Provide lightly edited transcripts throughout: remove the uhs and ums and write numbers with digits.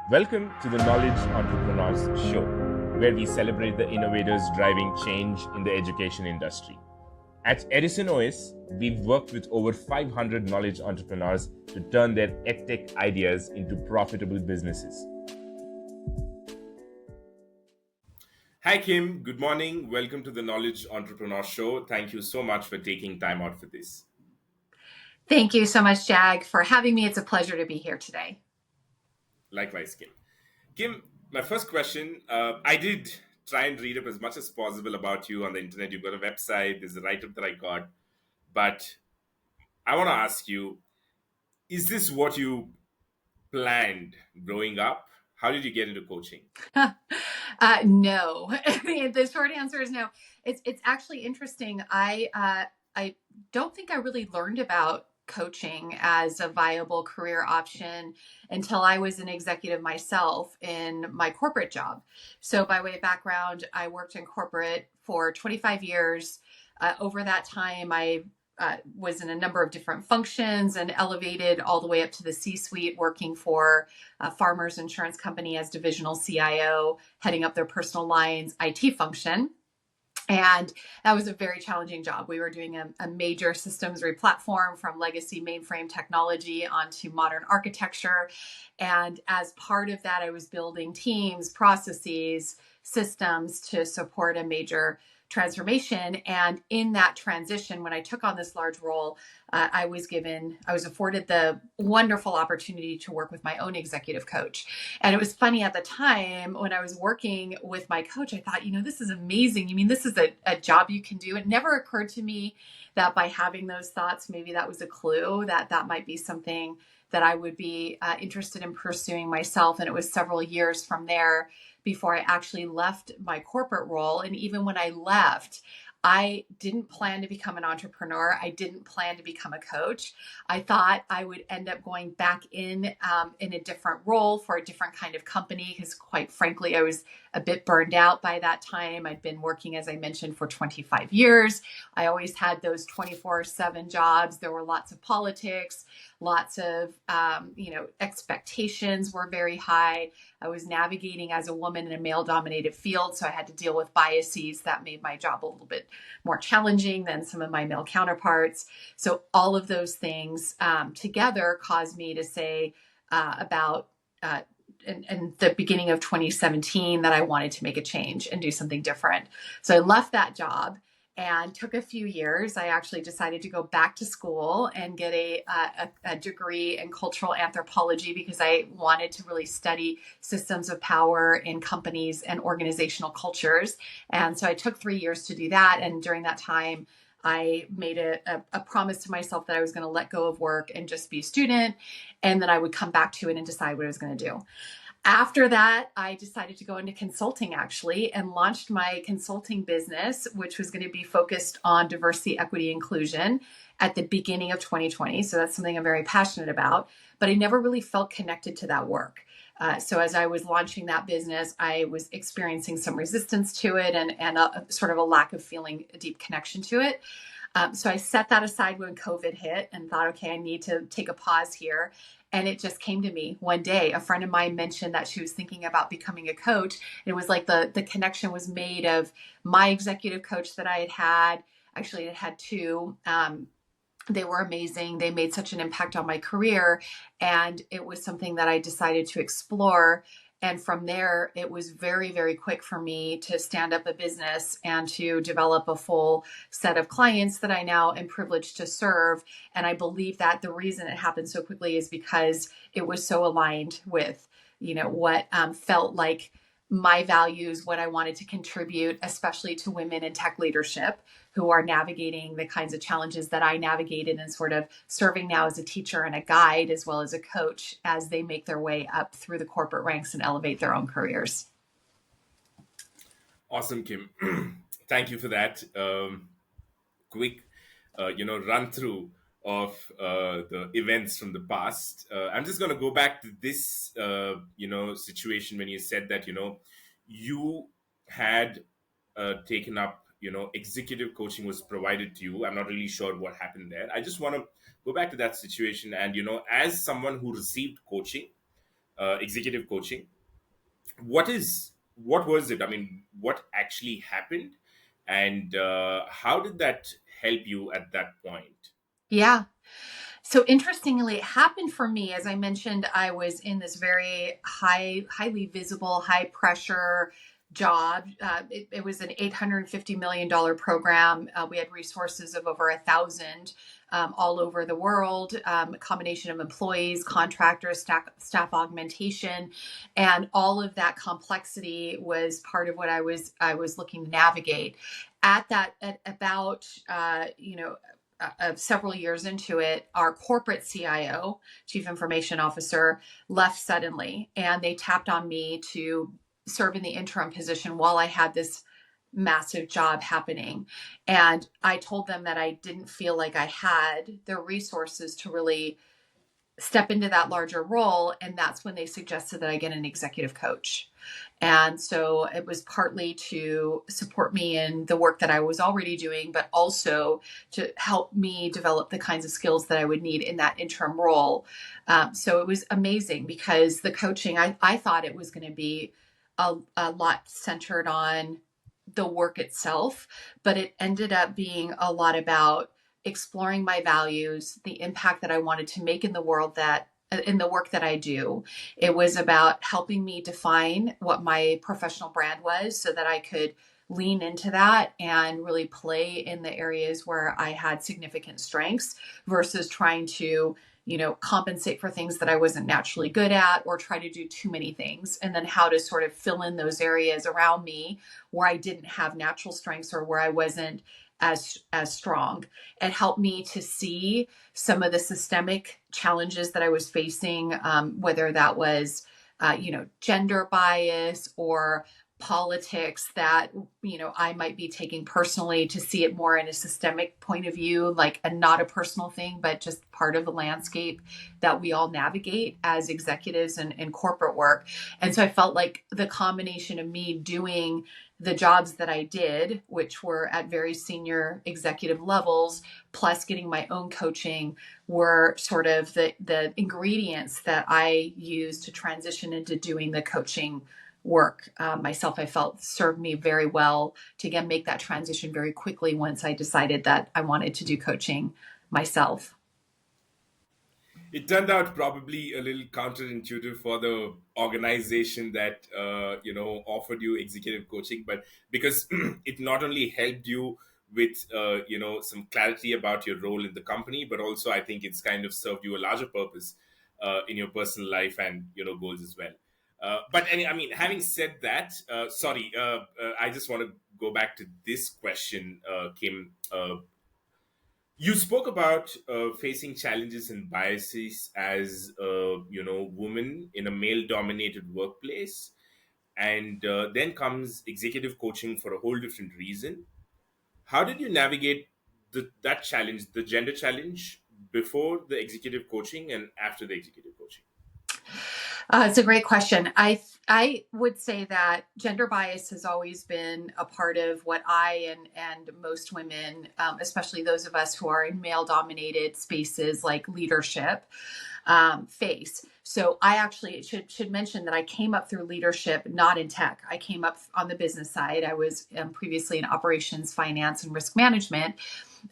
Welcome to the Knowledge Entrepreneurs Show, where we celebrate the innovators driving change in the education industry. At Edison OS, we've worked with over 500 knowledge entrepreneurs to turn their edtech ideas into profitable businesses. Hi, Kim. Good morning. Welcome to the Knowledge Entrepreneur Show. Thank you so much for taking time out for this. Thank you so much, Jag, for having me. It's a pleasure to be here today. Likewise, Kim. Kim, my first question, I did try and read up as much as possible about you on the internet. You've got a website, there's a write-up that I got. But I want to ask you, is this what you planned growing up? How did you get into coaching? No, the short answer is no. It's actually interesting. I don't think I really learned about coaching as a viable career option until I was an executive myself in my corporate job. So, by way of background, I worked in corporate for 25 years. Over that time, I was in a number of different functions and elevated all the way up to the C-suite, working for Farmers Insurance Company as divisional CIO, heading up their personal lines IT function. And that was a very challenging job. We were doing a major systems replatform from legacy mainframe technology onto modern architecture. And as part of that, I was building teams, processes, systems to support a major transformation. And in that transition, when I took on this large role, I was afforded the wonderful opportunity to work with my own executive coach. And it was funny at the time when I was working with my coach, I thought, this is amazing. You mean, this is a job you can do. It never occurred to me that by having those thoughts, maybe that was a clue that that might be something that I would be interested in pursuing myself. And it was several years from there before I actually left my corporate role. And even when I left, I didn't plan to become an entrepreneur. I didn't plan to become a coach. I thought I would end up going back in a different role for a different kind of company because, quite frankly, I was a bit burned out by that time. I'd been working, as I mentioned, for 25 years. I always had those 24/7 jobs. There were lots of politics, lots of, expectations were very high. I was navigating as a woman in a male-dominated field, so I had to deal with biases that made my job a little bit more challenging than some of my male counterparts. So all of those things together caused me to say about in the beginning of 2017 that I wanted to make a change and do something different. So I left that job and took a few years. I actually decided to go back to school and get a degree in cultural anthropology because I wanted to really study systems of power in companies and organizational cultures. And so I took 3 years to do that. And during that time, I made a promise to myself that I was going to let go of work and just be a student, and then I would come back to it and decide what I was going to do. After that, I decided to go into consulting actually and launched my consulting business, which was going to be focused on diversity, equity, inclusion at the beginning of 2020. So that's something I'm very passionate about, but I never really felt connected to that work. So as I was launching that business, I was experiencing some resistance to it and a sort of a lack of feeling a deep connection to it. So I set that aside when COVID hit and thought, okay, I need to take a pause here. And it just came to me one day. A friend of mine mentioned that she was thinking about becoming a coach. It was like the connection was made of my executive coach that I had had. Actually, I had two. They were amazing. They made such an impact on my career. And it was something that I decided to explore. And from there, it was very, very quick for me to stand up a business and to develop a full set of clients that I now am privileged to serve. And I believe that the reason it happened so quickly is because it was so aligned with, what felt like my values, what I wanted to contribute, especially to women in tech leadership who are navigating the kinds of challenges that I navigated and sort of serving now as a teacher and a guide as well as a coach as they make their way up through the corporate ranks and elevate their own careers. Awesome, Kim. Thank you for that quick, run through of the events from the past. I'm just going to go back to this, situation when you said that, you had taken up, executive coaching was provided to you. I'm not really sure what happened there. I just want to go back to that situation. And, as someone who received coaching, executive coaching. What was it? I mean, what actually happened, and how did that help you at that point? Yeah. So interestingly, it happened for me. As I mentioned, I was in this very highly visible, high pressure job. It was an $850 million program. We had resources of over 1,000 all over the world, a combination of employees, contractors, staff augmentation, and all of that complexity was part of what I was looking to navigate. At about several years into it, our corporate CIO, Chief Information Officer, left suddenly, and they tapped on me to serve in the interim position while I had this massive job happening. And I told them that I didn't feel like I had the resources to really step into that larger role. And that's when they suggested that I get an executive coach. And so it was partly to support me in the work that I was already doing, but also to help me develop the kinds of skills that I would need in that interim role. So it was amazing because the coaching, I thought it was going to be a lot centered on the work itself, but it ended up being a lot about exploring my values, the impact that I wanted to make in the world that in the work that I do. It was about helping me define what my professional brand was so that I could lean into that and really play in the areas where I had significant strengths versus trying to, compensate for things that I wasn't naturally good at or try to do too many things. And then how to sort of fill in those areas around me where I didn't have natural strengths or where I wasn't as strong. It helped me to see some of the systemic challenges that I was facing, whether that was, gender bias or politics that I might be taking personally, to see it more in a systemic point of view, like and not a personal thing, but just part of the landscape that we all navigate as executives and in corporate work. And so I felt like the combination of me doing the jobs that I did, which were at very senior executive levels, plus getting my own coaching, were sort of the ingredients that I used to transition into doing the coaching work myself. I felt served me very well to again make that transition very quickly once I decided that I wanted to do coaching myself. It turned out probably a little counterintuitive for the organization that offered you executive coaching, but because it not only helped you with some clarity about your role in the company, but also I think it's kind of served you a larger purpose in your personal life and goals as well. I mean, having said that, sorry, I just want to go back to this question. Kim, you spoke about facing challenges and biases as a woman in a male-dominated workplace, and then comes executive coaching for a whole different reason. How did you navigate that challenge, the gender challenge, before the executive coaching and after the executive coaching? It's a great question. I would say that gender bias has always been a part of what I and most women, especially those of us who are in male dominated spaces like leadership, face. So I actually should mention that I came up through leadership, not in tech. I came up on the business side. I was previously in operations, finance, and risk management,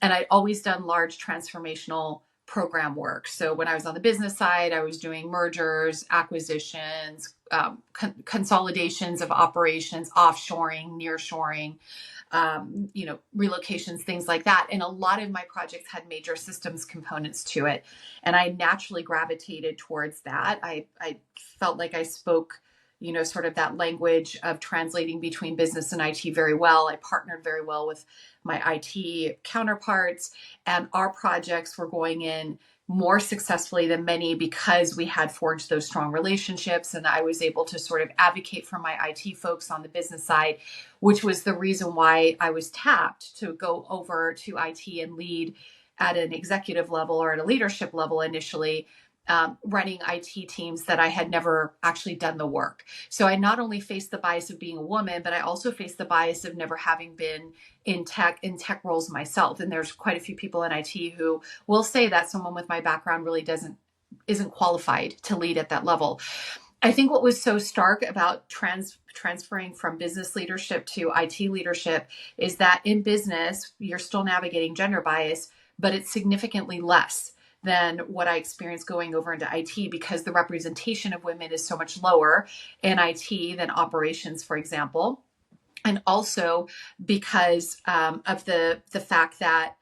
and I'd always done large transformational program work. So when I was on the business side, I was doing mergers, acquisitions, consolidations of operations, offshoring, nearshoring, relocations, things like that. And a lot of my projects had major systems components to it. And I naturally gravitated towards that. I felt like I spoke, sort of that language of translating between business and IT very well. I partnered very well with my IT counterparts, and our projects were going in more successfully than many because we had forged those strong relationships, and I was able to sort of advocate for my IT folks on the business side, which was the reason why I was tapped to go over to IT and lead at an executive level or at a leadership level initially, running IT teams that I had never actually done the work. So I not only faced the bias of being a woman, but I also faced the bias of never having been in tech roles myself. And there's quite a few people in IT who will say that someone with my background really isn't qualified to lead at that level. I think what was so stark about transferring from business leadership to IT leadership is that in business, you're still navigating gender bias, but it's significantly less than what I experienced going over into IT because the representation of women is so much lower in IT than operations, for example, and also because of the fact that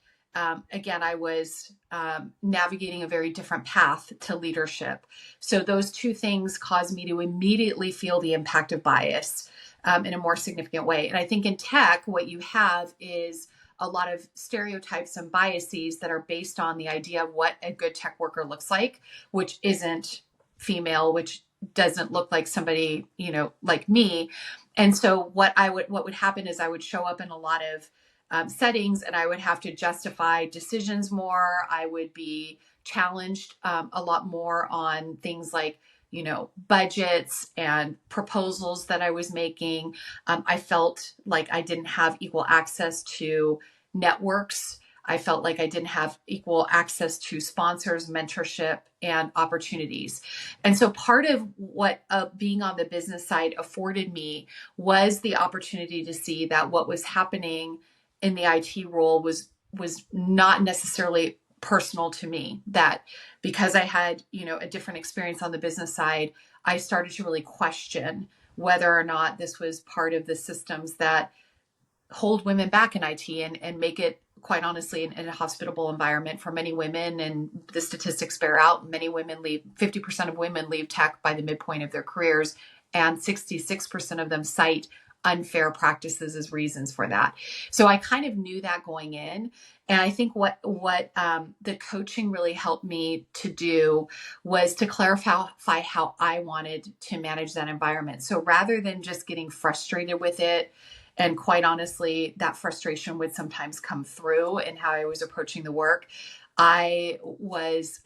again I was navigating a very different path to leadership. So those two things caused me to immediately feel the impact of bias in a more significant way. And I think in tech, what you have is a lot of stereotypes and biases that are based on the idea of what a good tech worker looks like, which isn't female, which doesn't look like somebody, like me. And so what would happen is I would show up in a lot of settings and I would have to justify decisions more. I would be challenged a lot more on things like budgets and proposals that I was making. I felt like I didn't have equal access to networks. I felt like I didn't have equal access to sponsors, mentorship, and opportunities. And so part of what being on the business side afforded me was the opportunity to see that what was happening in the IT role was not necessarily personal to me. That because I had, a different experience on the business side, I started to really question whether or not this was part of the systems that hold women back in IT and make it, quite honestly, in a hospitable environment for many women. And the statistics bear out many women leave, 50% of women leave tech by the midpoint of their careers, and 66% of them cite unfair practices as reasons for that. So I kind of knew that going in. And I think what the coaching really helped me to do was to clarify how I wanted to manage that environment. So rather than just getting frustrated with it, and quite honestly, that frustration would sometimes come through in how I was approaching the work, I was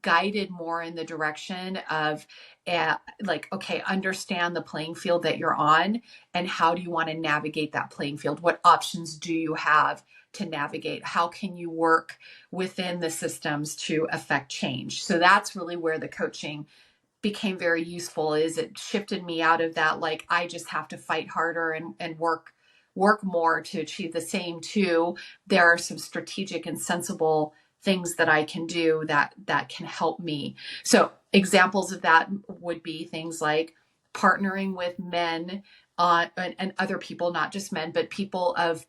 guided more in the direction of okay, understand the playing field that you're on and how do you want to navigate that playing field? What options do you have to navigate? How can you work within the systems to affect change? So that's really where the coaching became very useful. Is it shifted me out of that, like, I just have to fight harder and work more to achieve the same, to there are some strategic and sensible things that I can do that can help me. So examples of that would be things like partnering with men and other people, not just men, but people of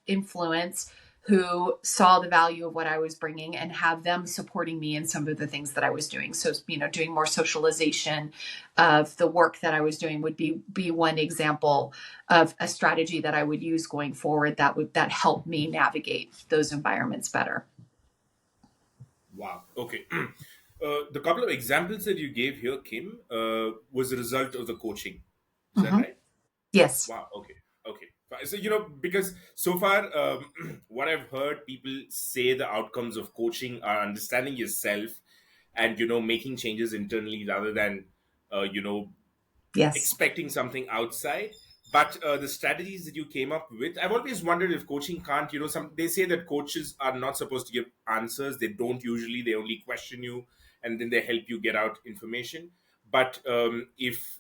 influence who saw the value of what I was bringing and have them supporting me in some of the things that I was doing. So, doing more socialization of the work that I was doing would be one example of a strategy that I would use going forward that helped me navigate those environments better. Wow. Okay. The couple of examples that you gave here, Kim, was a result of the coaching. Is that Mm-hmm. right? Yes. Wow. Okay. Okay. So, because so far, what I've heard people say the outcomes of coaching are understanding yourself and, making changes internally rather than, uh, you know, Yes. expecting something outside. But the strategies that you came up with, I've always wondered if coaching can't, they say that coaches are not supposed to give answers. They don't usually, they only question you and then they help you get out information. But if,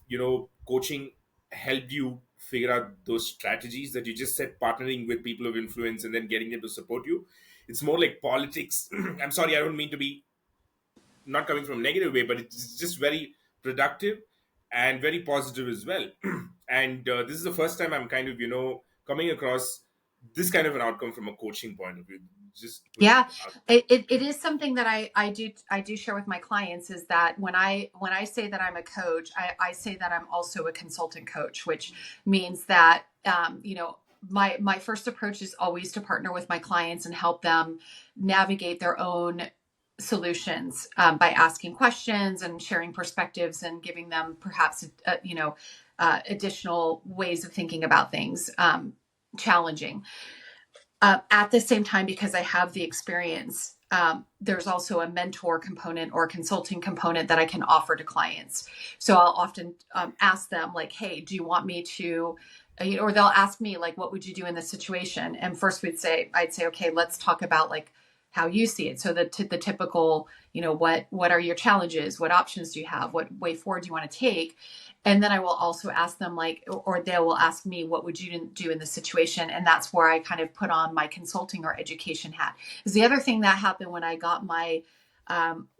coaching helped you figure out those strategies that you just said, partnering with people of influence and then getting them to support you, it's more like politics. I'm sorry, I don't mean to be not coming from a negative way, but it's just very productive and very positive as well. And this is the first time I'm kind of, coming across this kind of an outcome from a coaching point of view. Just putting it Yeah, out there. it is something that I do share with my clients, is that when I say that I'm a coach, I say that I'm also a consultant coach, which means that my first approach is always to partner with my clients and help them navigate their own solutions by asking questions and sharing perspectives and giving them perhaps additional ways of thinking about things, challenging. At the same time, because I have the experience, there's also a mentor component or consulting component that I can offer to clients. So I'll often ask them, like, hey, do you want me to, or they'll ask me, like, what would you do in this situation? And first I'd say, okay, let's talk about, like, how you see it. So the typical, what are your challenges? What options do you have? What way forward do you want to take? And then I will also ask them, like, or they will ask me, what would you do in this situation? And that's where I kind of put on my consulting or education hat. Because the other thing that happened when I got my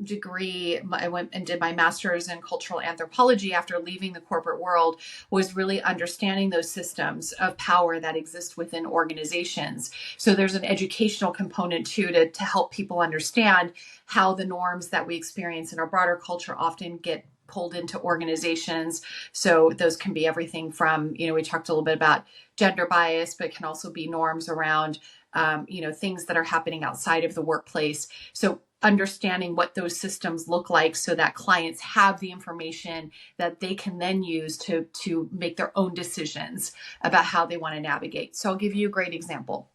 degree, I went and did my master's in cultural anthropology after leaving the corporate world, was really understanding those systems of power that exist within organizations. So there's an educational component too, to help people understand how the norms that we experience in our broader culture often get pulled into organizations. So those can be everything from, we talked a little bit about gender bias, but it can also be norms around, things that are happening outside of the workplace. So understanding what those systems look like so that clients have the information that they can then use to make their own decisions about how they want to navigate. So I'll give you a great example.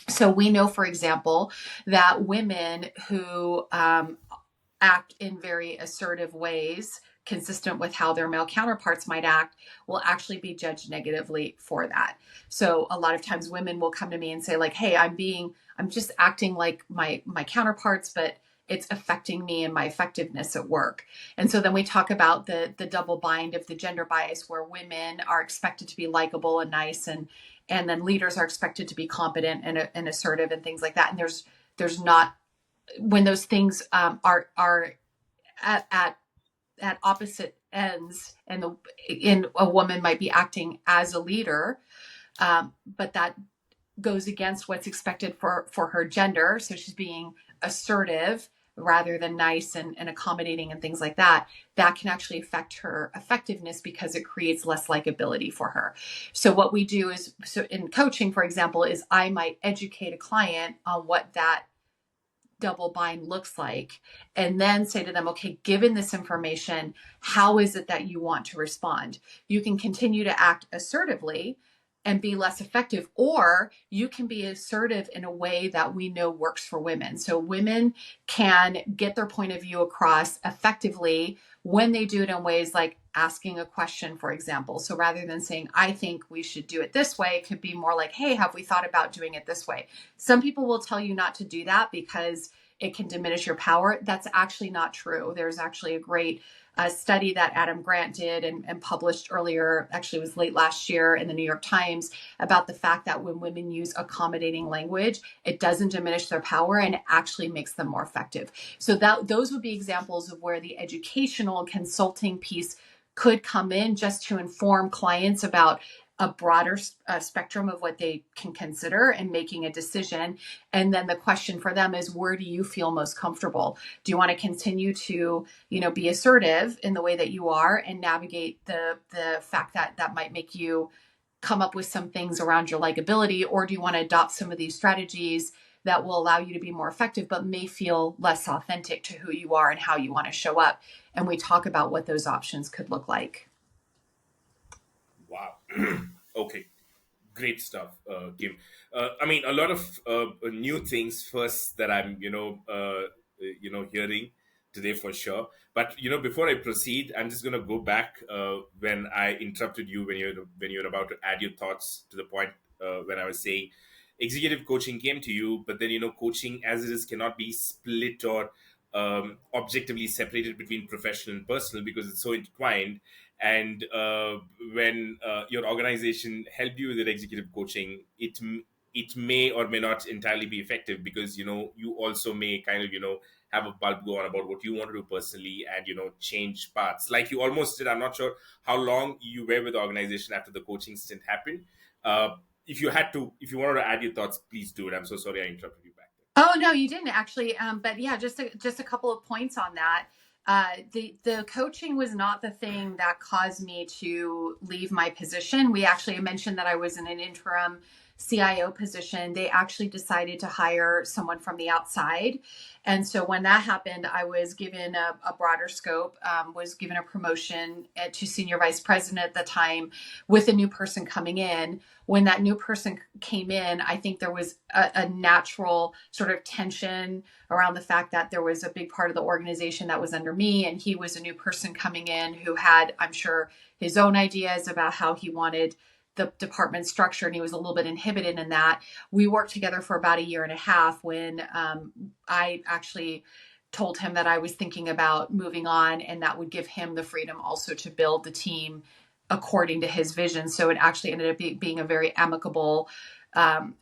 So we know, for example, that women who act in very assertive ways consistent with how their male counterparts might act will actually be judged negatively for that. So a lot of times women will come to me and say, like, hey, I'm just acting like my counterparts, but it's affecting me and my effectiveness at work. And so then we talk about the double bind of the gender bias, where women are expected to be likable and nice, and then leaders are expected to be competent and assertive and things like that. And there's not, when those things are at opposite ends, and a woman might be acting as a leader, but that goes against what's expected for her gender. So she's being assertive rather than nice and accommodating and things like that. That can actually affect her effectiveness because it creates less likability for her. So what we do is, so in coaching, for example, is I might educate a client on what that double bind looks like, and then say to them, okay, given this information, how is it that you want to respond? You can continue to act assertively and be less effective, or you can be assertive in a way that we know works for women. So women can get their point of view across effectively when they do it in ways like asking a question, for example. So rather than saying, I think we should do it this way, it could be more like, hey, have we thought about doing it this way? Some people will tell you not to do that because it can diminish your power. That's actually not true. There's actually a great study that Adam Grant did and published earlier, actually it was late last year in the New York Times, about the fact that when women use accommodating language, it doesn't diminish their power and it actually makes them more effective. So those would be examples of where the educational and consulting piece could come in, just to inform clients about a broader spectrum of what they can consider and making a decision. And then the question for them is, where do you feel most comfortable? Do you want to continue to, be assertive in the way that you are and navigate the fact that that might make you come up with some things around your likability? Or do you want to adopt some of these strategies that will allow you to be more effective, but may feel less authentic to who you are and how you want to show up? And we talk about what those options could look like. Wow. Okay. Great stuff, Kim. I mean, a lot of new things first that I'm, hearing today for sure. But before I proceed, I'm just gonna go back when I interrupted you when you're about to add your thoughts to the point when I was saying executive coaching came to you, but then coaching as it is cannot be split or objectively separated between professional and personal because it's so intertwined. And when your organization helped you with your executive coaching, it may or may not entirely be effective because you also may kind of have a bulb go on about what you want to do personally and change paths like you almost did. I'm not sure how long you were with the organization after the coaching stint happened. If you wanted to add your thoughts, please do it. I'm so sorry I interrupted you back there. Oh no, you didn't actually. But yeah, just a couple of points on that. The coaching was not the thing that caused me to leave my position. We actually mentioned that I was in an interim CIO position. They actually decided to hire someone from the outside. And so when that happened, I was given a broader scope, was given a promotion to senior vice president at the time with a new person coming in. When that new person came in, I think there was a natural sort of tension around the fact that there was a big part of the organization that was under me, and he was a new person coming in who had, I'm sure, his own ideas about how he wanted the department structure, and he was a little bit inhibited in that. We worked together for about a year and a half when I actually told him that I was thinking about moving on, and that would give him the freedom also to build the team according to his vision. So it actually ended up being a very amicable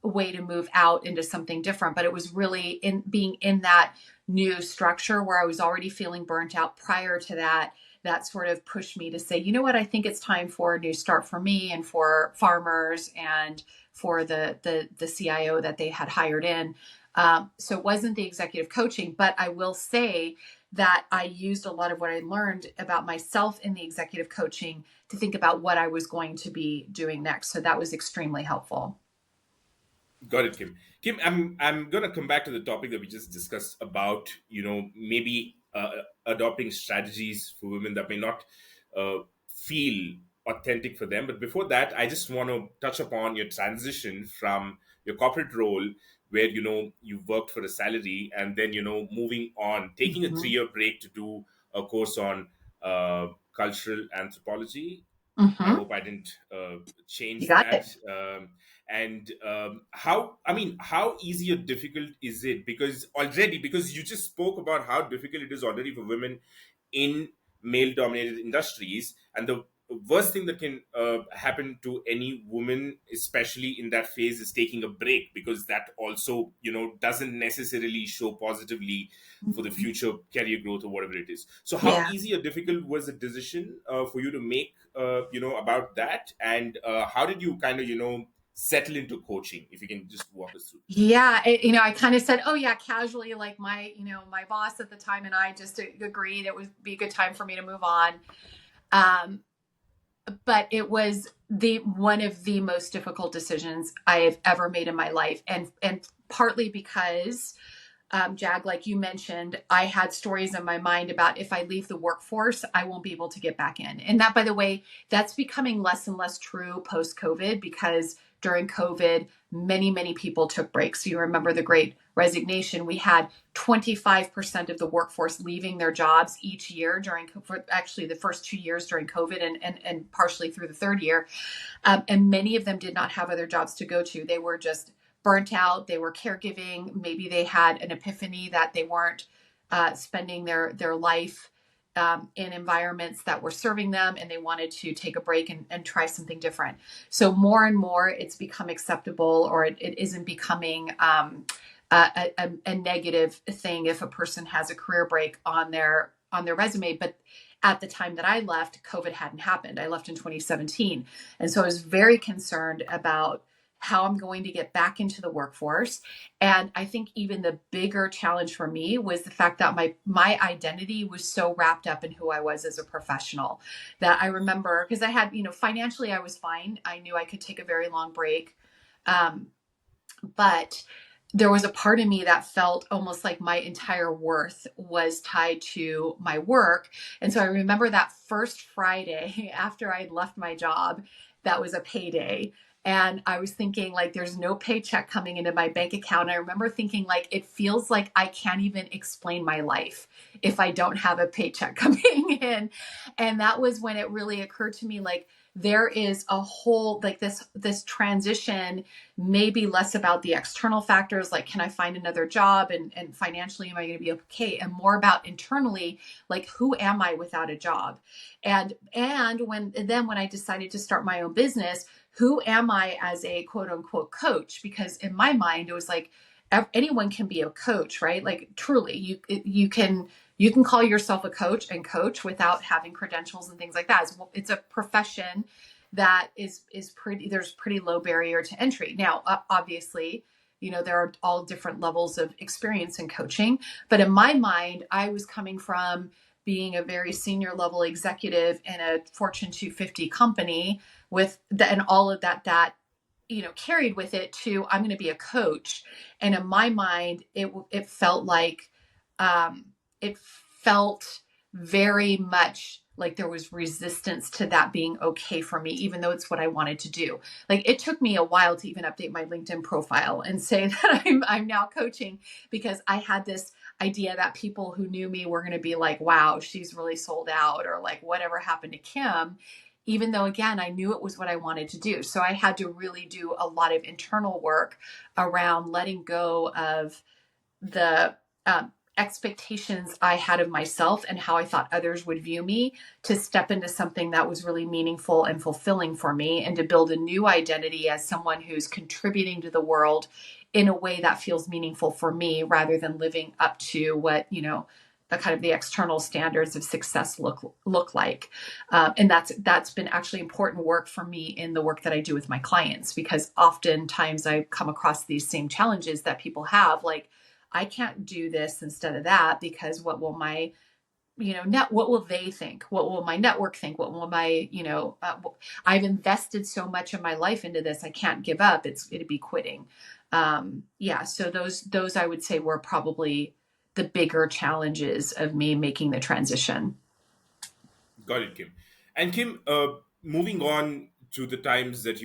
way to move out into something different. But it was really in being in that new structure where I was already feeling burnt out prior to that. That sort of pushed me to say, you know what, I think it's time for a new start for me and for farmers and for the CIO that they had hired in. So it wasn't the executive coaching, but I will say that I used a lot of what I learned about myself in the executive coaching to think about what I was going to be doing next. So that was extremely helpful. Got it, Kim. Kim, I'm gonna come back to the topic that we just discussed about, maybe adopting strategies for women that may not feel authentic for them. But before that, I just want to touch upon your transition from your corporate role, where you worked for a salary, and then moving on, taking a Mm-hmm. 3 year break to do a course on cultural anthropology. I Mm-hmm. hope I didn't You change got that. it. And how easy or difficult is it? Because you just spoke about how difficult it is already for women in male dominated industries, and the worst thing that can happen to any woman, especially in that phase, is taking a break, because that also doesn't necessarily show positively for the Mhm. future career growth or whatever it is. So how Yeah. easy or difficult was the decision for you to make about that, and how did you kind of settle into coaching, if you can just walk us through this? Yeah, I kind of said, "Oh yeah," casually, like my boss at the time and I just agreed it would be a good time for me to move on. Um, but it was the one of the most difficult decisions I have ever made in my life, and partly because Jag, like you mentioned, I had stories in my mind about if I leave the workforce, I won't be able to get back in. And that, by the way, that's becoming less and less true post COVID because during COVID, many people took breaks. So you remember the great resignation. We had 25% of the workforce leaving their jobs each year for actually the first 2 years during COVID and partially through the third year. And many of them did not have other jobs to go to. They were just burnt out. They were caregiving. Maybe they had an epiphany that they weren't spending their life in environments that were serving them, and they wanted to take a break and try something different. So more and more, it's become acceptable, or it isn't becoming a negative thing if a person has a career break on their resume. But at the time that I left, COVID hadn't happened. I left in 2017. And so I was very concerned about how I'm going to get back into the workforce. And I think even the bigger challenge for me was the fact that my identity was so wrapped up in who I was as a professional that I remember, because I had, financially I was fine. I knew I could take a very long break. But there was a part of me that felt almost like my entire worth was tied to my work. And so I remember that first Friday after I'd left my job, that was a payday. And I was thinking, like, there's no paycheck coming into my bank account. I remember thinking, like, it feels like I can't even explain my life if I don't have a paycheck coming in. And that was when it really occurred to me, like, there is a whole, like, this transition, maybe less about the external factors, like can I find another job and financially am I going to be okay, and more about internally, like who am I without a job. And when I decided to start my own business, who am I as a quote unquote coach, because in my mind it was like anyone can be a coach, right? Like truly you can call yourself a coach and coach without having credentials and things like that. It's a profession that is pretty, there's pretty low barrier to entry. Now, obviously, there are all different levels of experience in coaching, but in my mind, I was coming from being a very senior level executive in a Fortune 250 company and all of that carried with it to I'm going to be a coach. And in my mind, it felt like it felt very much like there was resistance to that being okay for me, even though it's what I wanted to do. Like it took me a while to even update my LinkedIn profile and say that I'm now coaching, because I had this idea that people who knew me were going to be like, wow, she's really sold out, or like whatever happened to Kim, even though, again, I knew it was what I wanted to do. So I had to really do a lot of internal work around letting go of the expectations I had of myself and how I thought others would view me, to step into something that was really meaningful and fulfilling for me, and to build a new identity as someone who's contributing to the world in a way that feels meaningful for me, rather than living up to what, the kind of the external standards of success look like. And that's been actually important work for me in the work that I do with my clients, because oftentimes I come across these same challenges that people have, like, I can't do this instead of that, because what will my, what will they think? What will my network think? What will my, I've invested so much of my life into this. I can't give up. It'd be quitting. Yeah. So those I would say were probably the bigger challenges of me making the transition. Got it, Kim. And Kim, moving on to the times that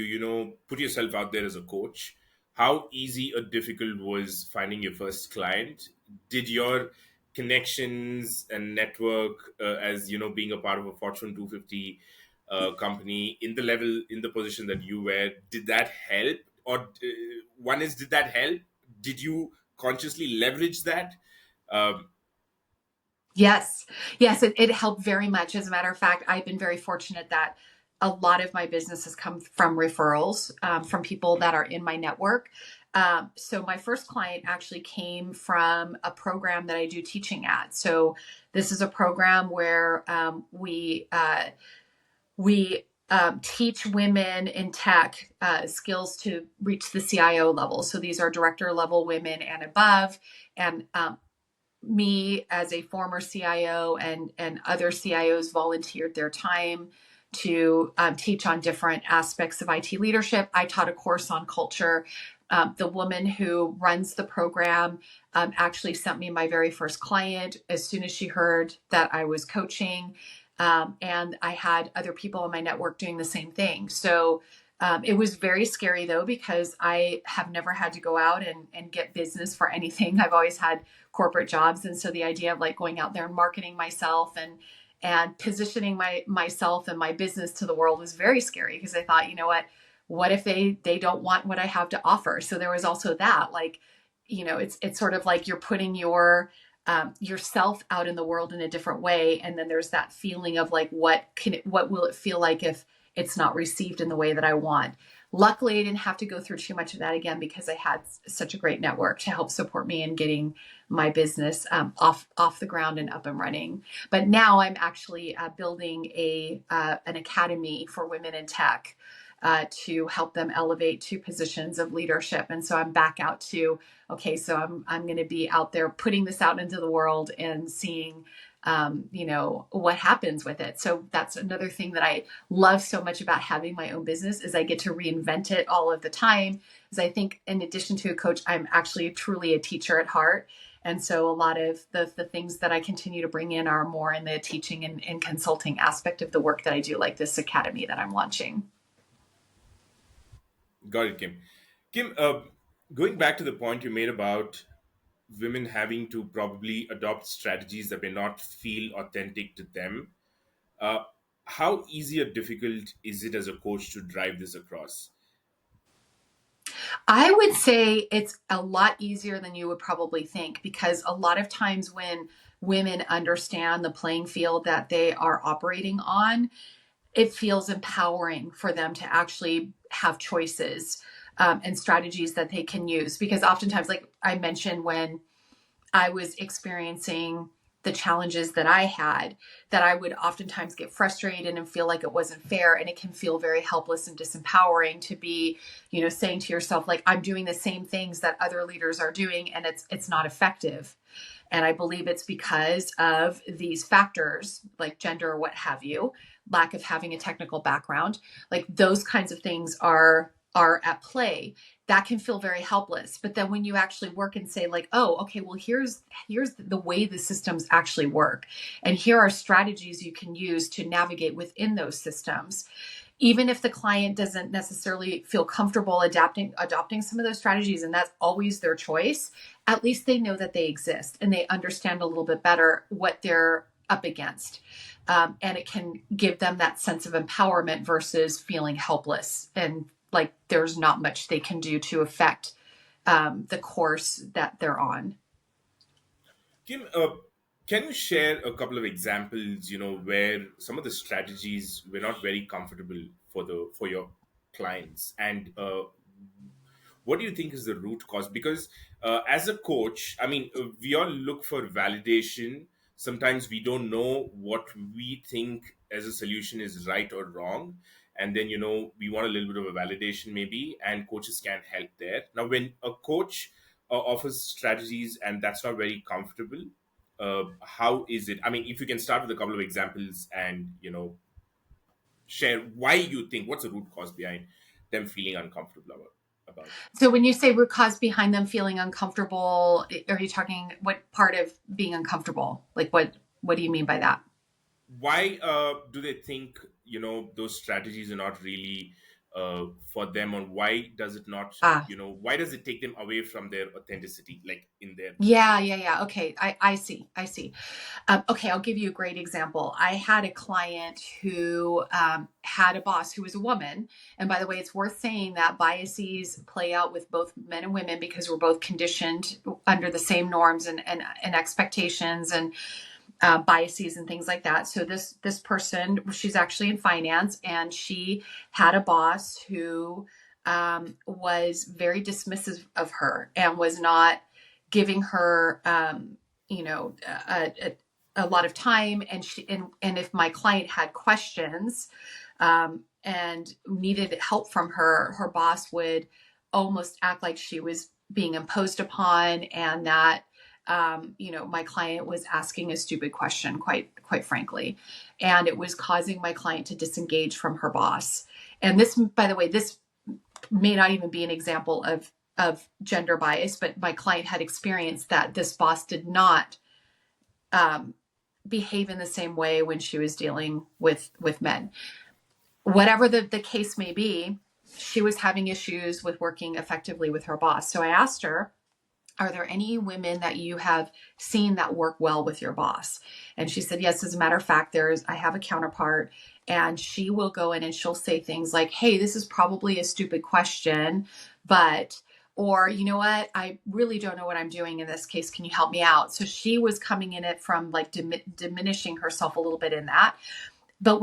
put yourself out there as a coach, how easy or difficult was finding your first client? Did your connections and network, as being a part of a Fortune 250 company, in the position that you were, did that help? Or one is, did that help? Did you consciously leverage that? Um, Yes. Yes, it helped very much. As a matter of fact, I've been very fortunate that a lot of my business has come from referrals, from people that are in my network. So my first client actually came from a program that I do teaching at. So this is a program where we teach women in tech skills to reach the CIO level. So these are director level women and above. And me, as a former CIO, and other CIOs volunteered their time to teach on different aspects of IT leadership. I taught a course on culture. The woman who runs the program actually sent me my very first client as soon as she heard that I was coaching. And I had other people in my network doing the same thing. So it was very scary, though, because I have never had to go out and get business for anything. I've always had corporate jobs. And so the idea of like going out there and marketing myself and positioning myself and my business to the world was very scary, because I thought, what if they don't want what I have to offer? So there was also that, like, it's sort of like you're putting yourself out in the world in a different way. And then there's that feeling of like, what will it feel like if it's not received in the way that I want? Luckily, I didn't have to go through too much of that again, because I had such a great network to help support me in getting my business off the ground and up and running. But now I'm actually building an academy for women in tech to help them elevate to positions of leadership. And so I'm back out to, okay, so I'm going to be out there putting this out into the world and seeing what happens with it. So that's another thing that I love so much about having my own business, is I get to reinvent it all of the time. Is I think, in addition to a coach, I'm actually truly a teacher at heart. And so a lot of the things that I continue to bring in are more in the teaching and consulting aspect of the work that I do, like this academy that I'm launching. Got it, Kim. Kim, going back to the point you made about women having to probably adopt strategies that may not feel authentic to them, uh, how easy or difficult is it as a coach to drive this across? I would say it's a lot easier than you would probably think, because a lot of times when women understand the playing field that they are operating on, it feels empowering for them to actually have choices and strategies that they can use. Because oftentimes, like I mentioned, when I was experiencing the challenges that I had, that I would oftentimes get frustrated and feel like it wasn't fair. And it can feel very helpless and disempowering to be, saying to yourself, like, I'm doing the same things that other leaders are doing, and it's not effective. And I believe it's because of these factors, like gender or what have you, lack of having a technical background, like those kinds of things are at play. That can feel very helpless. But then when you actually work and say, like, oh, okay, well, here's the way the systems actually work, and here are strategies you can use to navigate within those systems, even if the client doesn't necessarily feel comfortable adopting some of those strategies, and that's always their choice, at least they know that they exist and they understand a little bit better what they're up against. And it can give them that sense of empowerment versus feeling helpless and like there's not much they can do to affect the course that they're on. Kim, can you share a couple of examples, where some of the strategies were not very comfortable for your clients, and what do you think is the root cause? Because as a coach, I mean, we all look for validation. Sometimes we don't know what we think as a solution is right or wrong, and then we want a little bit of a validation maybe, and coaches can help there. Now when a coach offers strategies and that's not very comfortable, how is it? I mean, if you can start with a couple of examples and share why you think, what's the root cause behind them feeling uncomfortable about it. So when you say root cause behind them feeling uncomfortable, are you talking what part of being uncomfortable? Like what do you mean by that? Why do they think those strategies are not really for them, and why does it not, Ah, why does it take them away from their authenticity, like in their yeah. Okay, I see. I see. Okay, I'll give you a great example. I had a client who had a boss who was a woman. And by the way, it's worth saying that biases play out with both men and women because we're both conditioned under the same norms and expectations and biases and things like that. So this person, she's actually in finance, and she had a boss who was very dismissive of her and was not giving her, you know, a lot of time. And and if my client had questions and needed help from her, her boss would almost act like she was being imposed upon, and that my client was asking a stupid question, quite frankly, and it was causing my client to disengage from her boss. And this, by the way, this may not even be an example of gender bias, but my client had experienced that this boss did not um, behave in the same way when she was dealing with men. Whatever the case may be, she was having issues with working effectively with her boss. So I asked her, are there any women that you have seen that work well with your boss? And she said, yes. As a matter of fact, I have a counterpart, and she will go in and she'll say things like, hey, this is probably a stupid question, but, or, you know what, I really don't know what I'm doing in this case. Can you help me out? So she was coming in it from like diminishing herself a little bit in that. But um,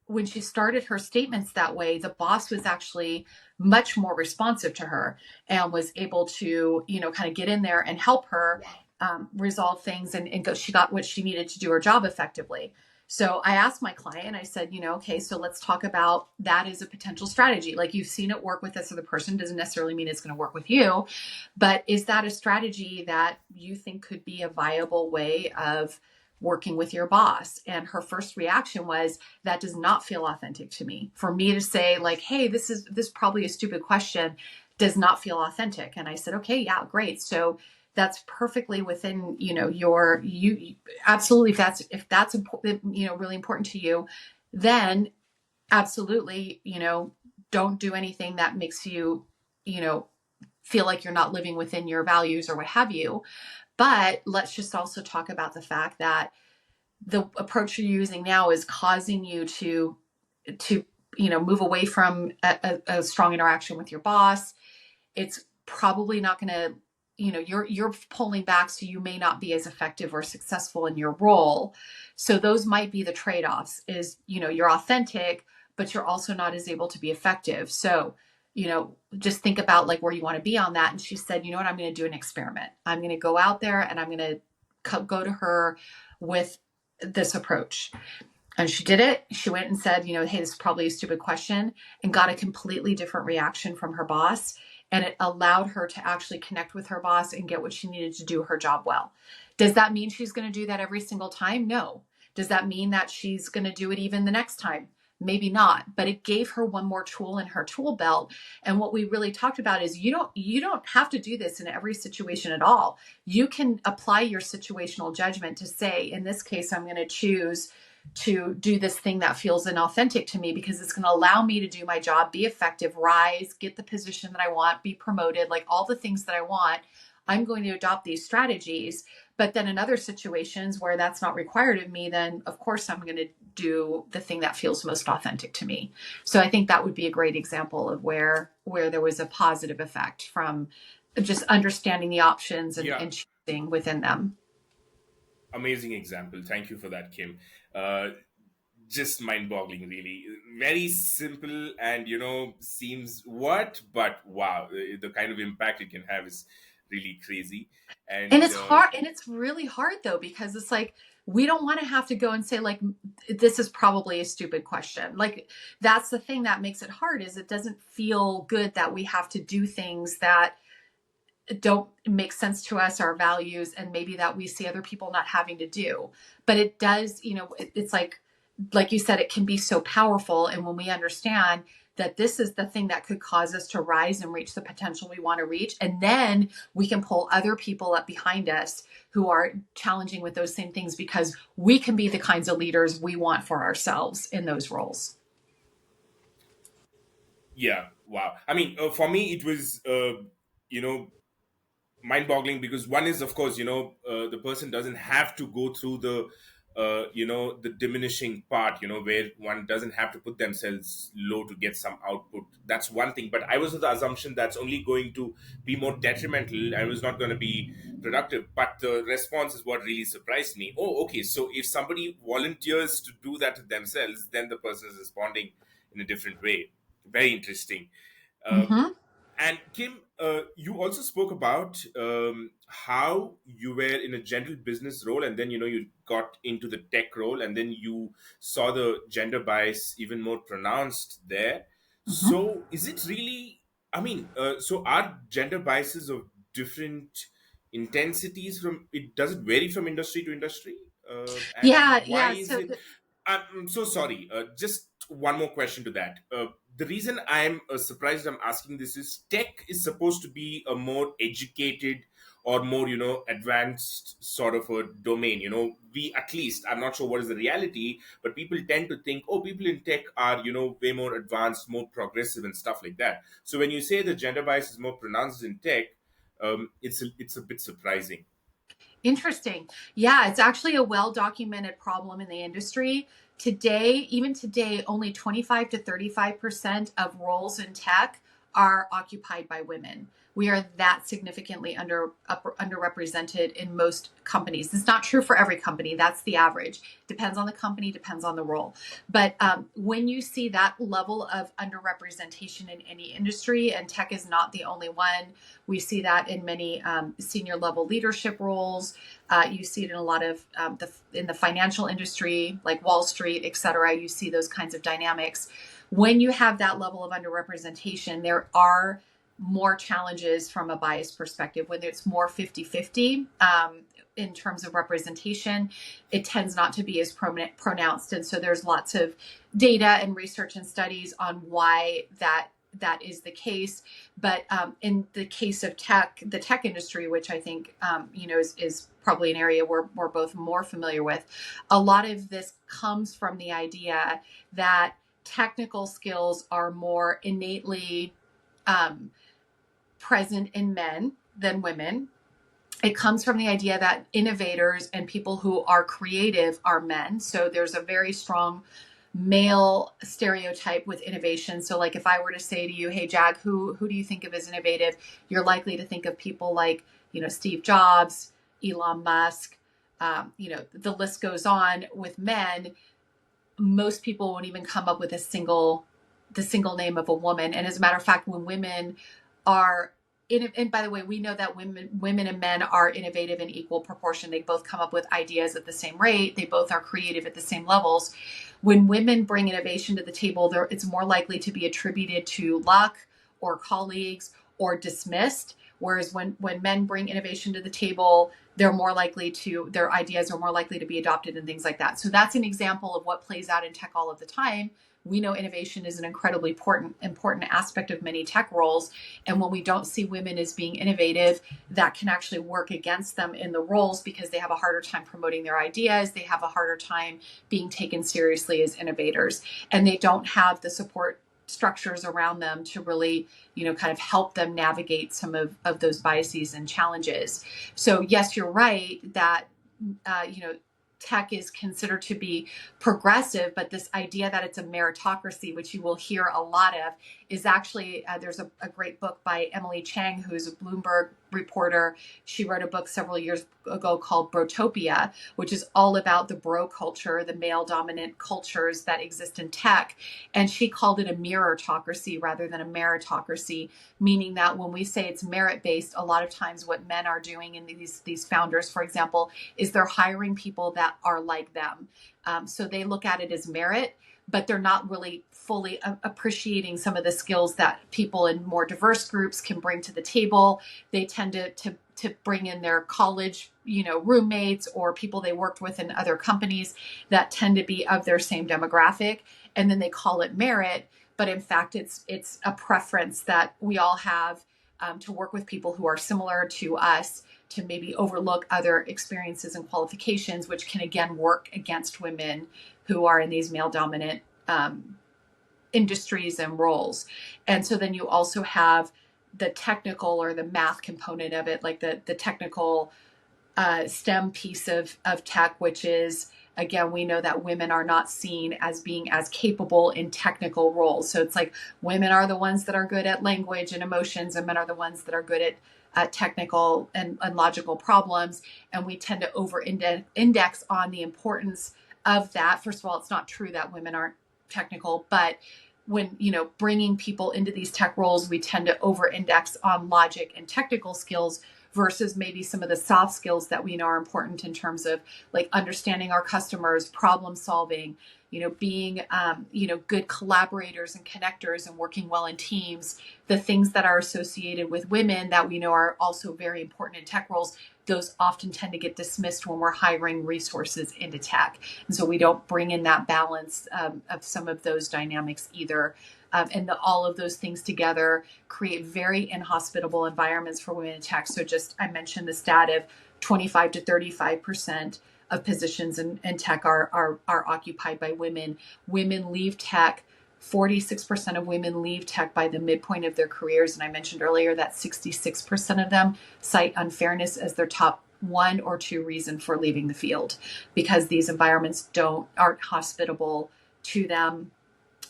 when she started her statements that way, the boss was actually much more responsive to her and was able to, kind of get in there and help her wow. resolve things and go. She got what she needed to do her job effectively. So I asked my client, I said, okay, so let's talk about that as a potential strategy. Like, you've seen it work with this other person, doesn't necessarily mean it's going to work with you, but is that a strategy that you think could be a viable way of working with your boss? And her first reaction was, that does not feel authentic to me. For me to say like, hey, this probably a stupid question, does not feel authentic. And I said, okay, yeah, great. So that's perfectly within, you absolutely, if that's important, really important to you, then absolutely, don't do anything that makes you, you know feel like you're not living within your values or what have you. But let's just also talk about the fact that the approach you're using now is causing you to move away from a strong interaction with your boss. It's probably not going to, you're pulling back, so you may not be as effective or successful in your role. So those might be the trade-offs, is, you're authentic, but you're also not as able to be effective. So, just think about like where you want to be on that. And she said, you know what, I'm going to do an experiment. I'm going to go out there and I'm going to go to her with this approach. And she did it. She went and said, hey, this is probably a stupid question, and got a completely different reaction from her boss. And it allowed her to actually connect with her boss and get what she needed to do her job well. Does that mean she's going to do that every single time? No. Does that mean that she's going to do it even the next time? Maybe not, but it gave her one more tool in her tool belt. And what we really talked about is you don't have to do this in every situation at all. You can apply your situational judgment to say, in this case, I'm going to choose to do this thing that feels inauthentic to me because it's going to allow me to do my job, be effective, rise, get the position that I want, be promoted, like all the things that I want. I'm going to adopt these strategies, But then in other situations where that's not required of me, then of course I'm going to do the thing that feels most authentic to me. So I think that would be a great example of where there was a positive effect from just understanding the options Yeah, and choosing within them. amazing example. Thank you for that, Kim. Uh, just mind-boggling, really. Very simple, and seems what, but wow, the kind of impact it can have is really crazy. And And it's hard, and it's really hard though, because it's like we don't want to have to go and say like this is probably a stupid question. Like that's the thing that makes it hard, is it doesn't feel good that we have to do things that don't make sense to us, our values, and maybe that we see other people not having to do. But it does, it's like you said, it can be so powerful. And when we understand that this is the thing that could cause us to rise and reach the potential we want to reach, and then we can pull other people up behind us who are challenging with those same things, because we can be the kinds of leaders we want for ourselves in those roles. yeah, wow. I mean, for me, it was you know mind-boggling, because one is, of course, the person doesn't have to go through the diminishing part, where one doesn't have to put themselves low to get some output. That's one thing, but I was of the assumption that's only going to be more detrimental. I was not going to be productive, but the response is what really surprised me. Oh, okay, so if somebody volunteers to do that to themselves, then the person is responding in a different way. Very interesting. uh, Mm-hmm. and Kim, you also spoke about how you were in a general business role, and then you got into the tech role, and then you saw the gender bias even more pronounced there. Mm-hmm. So, is it really? I mean, so are gender biases of different intensities from it? Does it vary from industry to industry? And Yeah, why yeah. is it? I'm so sorry. Just one more question to that. The reason I'm surprised I'm asking this is tech is supposed to be a more educated or more advanced sort of a domain. We, at least, I'm not sure what is the reality, but people tend to think, oh, people in tech are way more advanced, more progressive, and stuff like that. So when you say the gender bias is more pronounced in tech, it's a bit surprising. Interesting. Yeah, it's actually a well documented problem in the industry. Today, even today, only 25 to 35% of roles in tech are occupied by women. We are that significantly underrepresented in most companies. It's not true for every company. That's the average. Depends on the company, depends on the role. But when you see that level of underrepresentation in any industry, and tech is not the only one, we see that in many senior level leadership roles. You see it in a lot of in the financial industry, like Wall Street, et cetera. You see those kinds of dynamics. When you have that level of underrepresentation, there are more challenges from a bias perspective. When it's more 50-50 in terms of representation, it tends not to be as pronounced. And so there's lots of data and research and studies on why that is the case. But in the case of tech, the tech industry, which I think is probably an area we're both more familiar with, a lot of this comes from the idea that technical skills are more innately um, present in men than women. It comes from the idea that innovators and people who are creative are men. So there's a very strong male stereotype with innovation. So like if I were to say to you, hey Jag, who do you think of as innovative? You're likely to think of people like, Steve Jobs, Elon Musk, the list goes on with men. Most people won't even come up with the single name of a woman. And as a matter of fact, when women are and by the way, we know that women and men are innovative in equal proportion. They both come up with ideas at the same rate. They both are creative at the same levels. When women bring innovation to the table, it's more likely to be attributed to luck or colleagues or dismissed. Whereas when men bring innovation to the table, their ideas are more likely to be adopted and things like that. So that's an example of what plays out in tech all of the time. We know innovation is an incredibly important aspect of many tech roles. And when we don't see women as being innovative, that can actually work against them in the roles, because they have a harder time promoting their ideas. They have a harder time being taken seriously as innovators. And they don't have the support structures around them to really, kind of help them navigate some of those biases and challenges. So yes, you're right that, tech is considered to be progressive, but this idea that it's a meritocracy, which you will hear a lot of, is actually, there's a great book by Emily Chang, who's a Bloomberg reporter. She wrote a book several years ago called Brotopia, which is all about the bro culture, the male dominant cultures that exist in tech. And she called it a mirrorocracy rather than a meritocracy, meaning that when we say it's merit based, a lot of times what men are doing in these founders, for example, is they're hiring people that are like them. So they look at it as merit, but they're not really fully appreciating some of the skills that people in more diverse groups can bring to the table. They tend to bring in their college, roommates or people they worked with in other companies that tend to be of their same demographic, and then they call it merit. But in fact, it's a preference that we all have, to work with people who are similar to us, to maybe overlook other experiences and qualifications, which can again work against women who are in these male dominant industries and roles. And so then you also have the technical or the math component of it, like the technical STEM piece of tech, which is, again, we know that women are not seen as being as capable in technical roles. So it's like women are the ones that are good at language and emotions, and men are the ones that are good at technical and logical problems. And we tend to over index on the importance of that. First of all, it's not true that women aren't technical, but when, bringing people into these tech roles, we tend to over index on logic and technical skills versus maybe some of the soft skills that we know are important in terms of like understanding our customers, problem solving, being, good collaborators and connectors and working well in teams. The things that are associated with women that we know are also very important in tech roles, those often tend to get dismissed when we're hiring resources into tech. And so we don't bring in that balance of some of those dynamics either. And all of those things together create very inhospitable environments for women in tech. So I mentioned the stat of 25 to 35% of positions in tech are occupied by women. Women leave tech. 46% of women leave tech by the midpoint of their careers. And I mentioned earlier that 66% of them cite unfairness as their top one or two reason for leaving the field, because these environments aren't hospitable to them.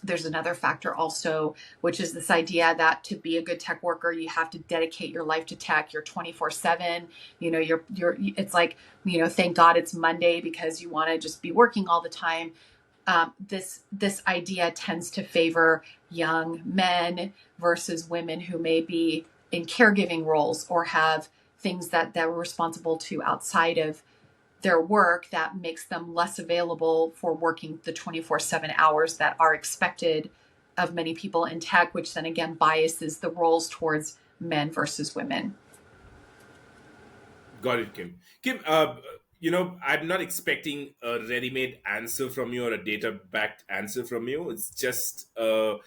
There's another factor also, which is this idea that to be a good tech worker, you have to dedicate your life to tech. You're 24/7. It's like, thank God it's Monday because you want to just be working all the time. This idea tends to favor young men versus women who may be in caregiving roles or have things that they're responsible to outside of their work that makes them less available for working the 24/7 hours that are expected of many people in tech, which then again biases the roles towards men versus women. Got it, Kim. Kim, I'm not expecting a ready-made answer from you or a data-backed answer from you. It's just, I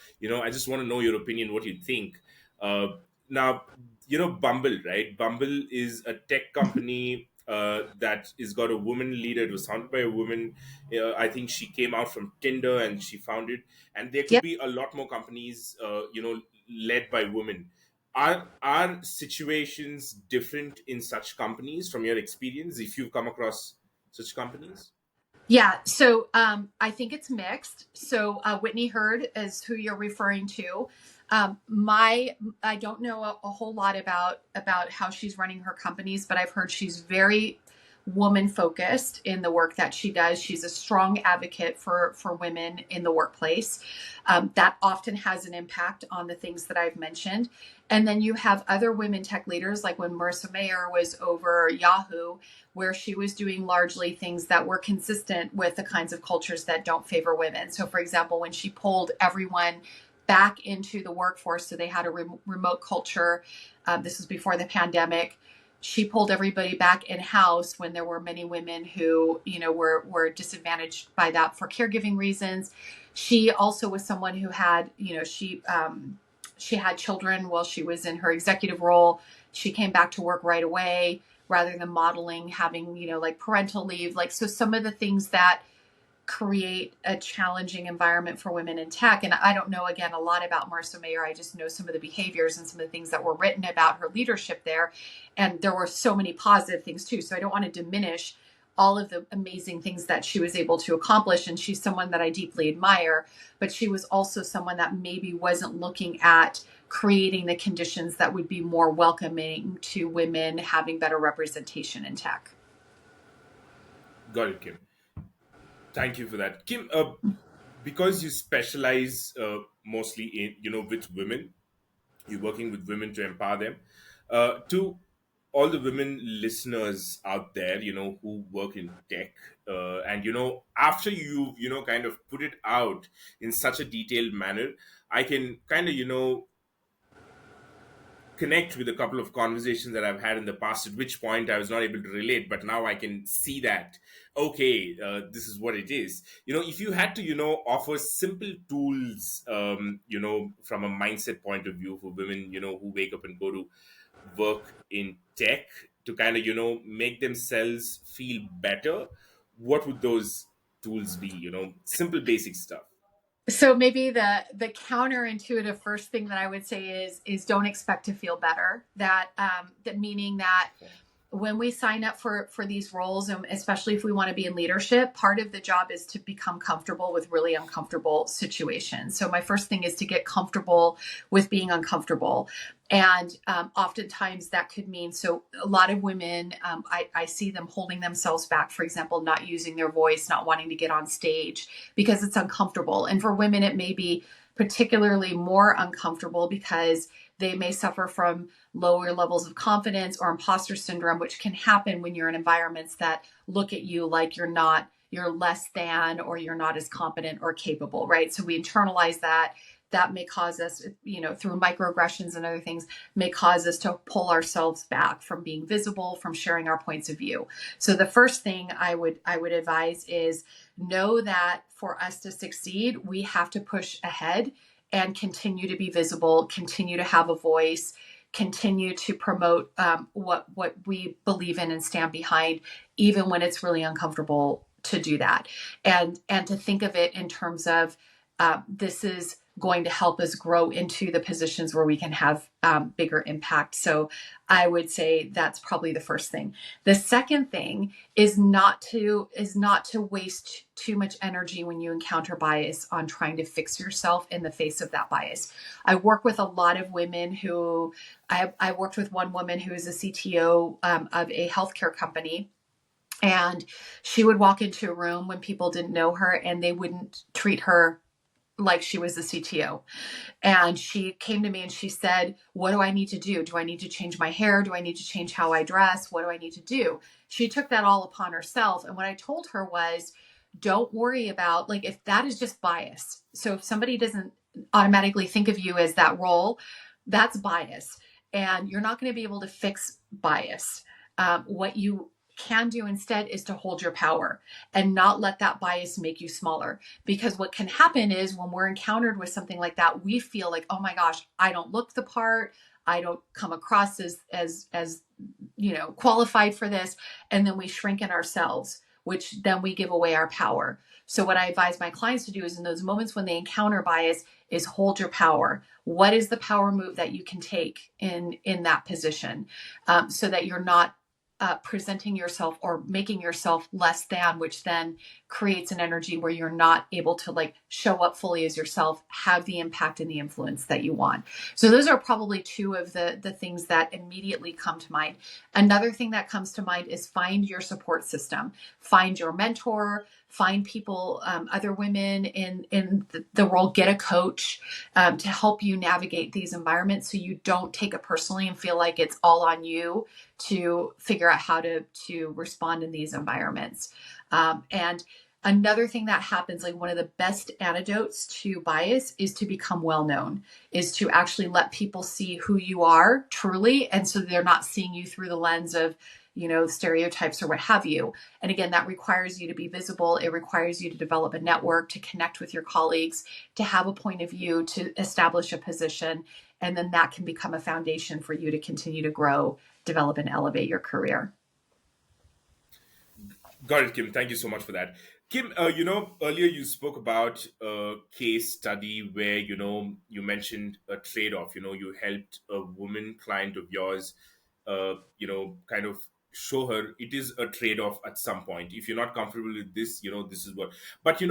just want to know your opinion, what you think. Now, Bumble, right? Bumble is a tech company that is got a woman leader. It was founded by a woman. I think she came out from Tinder and she founded. And there could Yep. be a lot more companies, led by women. Are situations different in such companies from your experience, if you've come across such companies? Yeah. So I think it's mixed. So Whitney Hurd is who you're referring to. I don't know a whole lot about how she's running her companies, but I've heard she's very woman focused in the work that she does. She's a strong advocate for women in the workplace. That often has an impact on the things that I've mentioned. And then you have other women tech leaders, like when Marissa Mayer was over Yahoo, where she was doing largely things that were consistent with the kinds of cultures that don't favor women. So, for example, when she pulled everyone back into the workforce, so they had a remote culture, this was before the pandemic. She pulled everybody back in-house when there were many women who, were disadvantaged by that for caregiving reasons. She also was someone who had, she had children while she was in her executive role. She came back to work right away rather than modeling, having, like parental leave. So some of the things that create a challenging environment for women in tech. And I don't know, again, a lot about Marissa Mayer. I just know some of the behaviors and some of the things that were written about her leadership there. And there were so many positive things too. So I don't want to diminish all of the amazing things that she was able to accomplish. And she's someone that I deeply admire, but she was also someone that maybe wasn't looking at creating the conditions that would be more welcoming to women having better representation in tech. Got it, Kim. Thank you for that, Kim. Because you specialize mostly in, with women, you're working with women to empower them. To all the women listeners out there, who work in tech, and after you kind of put it out in such a detailed manner, I can kind of connect with a couple of conversations that I've had in the past, at which point I was not able to relate, but now I can see that, okay, this is what it is. If you had to, offer simple tools, from a mindset point of view for women, who wake up and go to work in tech to kind of, make themselves feel better, what would those tools be? Simple basic stuff. So maybe the counterintuitive first thing that I would say is don't expect to feel better. That meaning that when we sign up for these roles, and especially if we want to be in leadership, part of the job is to become comfortable with really uncomfortable situations. So my first thing is to get comfortable with being uncomfortable. And oftentimes that could mean, so a lot of women, I see them holding themselves back, for example, not using their voice, not wanting to get on stage because it's uncomfortable. And for women, it may be particularly more uncomfortable because they may suffer from lower levels of confidence or imposter syndrome, which can happen when you're in environments that look at you like you're less than, or you're not as competent or capable, right? So we internalize that. That may cause us, through microaggressions and other things, may cause us to pull ourselves back from being visible, from sharing our points of view. So the first thing I would advise is know that for us to succeed, we have to push ahead and continue to be visible, continue to have a voice, continue to promote what we believe in and stand behind, even when it's really uncomfortable to do that, and to think of it in terms of this is going to help us grow into the positions where we can have bigger impact. So I would say that's probably the first thing. The second thing is not to waste too much energy when you encounter bias on trying to fix yourself in the face of that bias. I work with a lot of women who I worked with one woman who is a CTO of a healthcare company. And she would walk into a room when people didn't know her and they wouldn't treat her like she was the CTO. And she came to me and she said, what do I need to do? Do I need to change my hair? Do I need to change how I dress? What do I need to do? She took that all upon herself. And what I told her was, don't worry about, like, if that is just bias. So if somebody doesn't automatically think of you as that role, that's bias. And you're not going to be able to fix bias. What you can do instead is to hold your power and not let that bias make you smaller. Because what can happen is when we're encountered with something like that, we feel like, oh my gosh, I don't look the part. I don't come across as qualified for this. And then we shrink in ourselves, which then we give away our power. So what I advise my clients to do is in those moments when they encounter bias is hold your power. What is the power move that you can take in that position, so that you're not presenting yourself or making yourself less than, which then creates an energy where you're not able to like show up fully as yourself, have the impact and the influence that you want. So those are probably two of the things that immediately come to mind. Another thing that comes to mind is find your support system, find your mentor, find people, other women in the world, get a coach to help you navigate these environments so you don't take it personally and feel like it's all on you to figure out how to respond in these environments. And another thing that happens, like one of the best antidotes to bias is to become well known, is to actually let people see who you are truly. And so they're not seeing you through the lens of, stereotypes or what have you. And again, that requires you to be visible. It requires you to develop a network, to connect with your colleagues, to have a point of view, to establish a position. And then that can become a foundation for you to continue to grow, develop, and elevate your career. Got it, Kim. Thank you so much for that. Kim, earlier you spoke about a case study where, you mentioned a trade off. You helped a woman client of yours, kind of show her it is a trade off at some point. If you're not comfortable with this, this is what. But,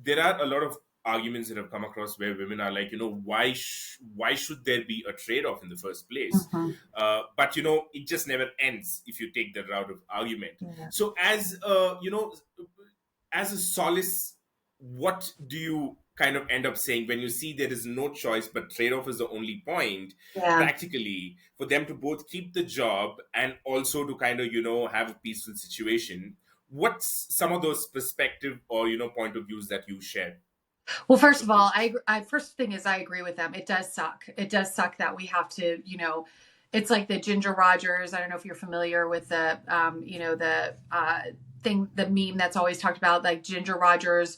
there are a lot of arguments that have come across where women are like, why should there be a trade off in the first place? Mhm. But, it just never ends if you take that route of argument. Yeah. So, as a solace, what do you kind of end up saying when you see there is no choice but trade-off is the only point, Yeah. practically, for them to both keep the job and also to kind of have a peaceful situation? What's some of those perspective or point of views that you share Well, as first a of all, coach? first thing is I agree with them. It does suck. It does suck that we have to, it's like the Ginger Rogers. I don't know if you're familiar with the, thing, the meme that's always talked about, like Ginger Rogers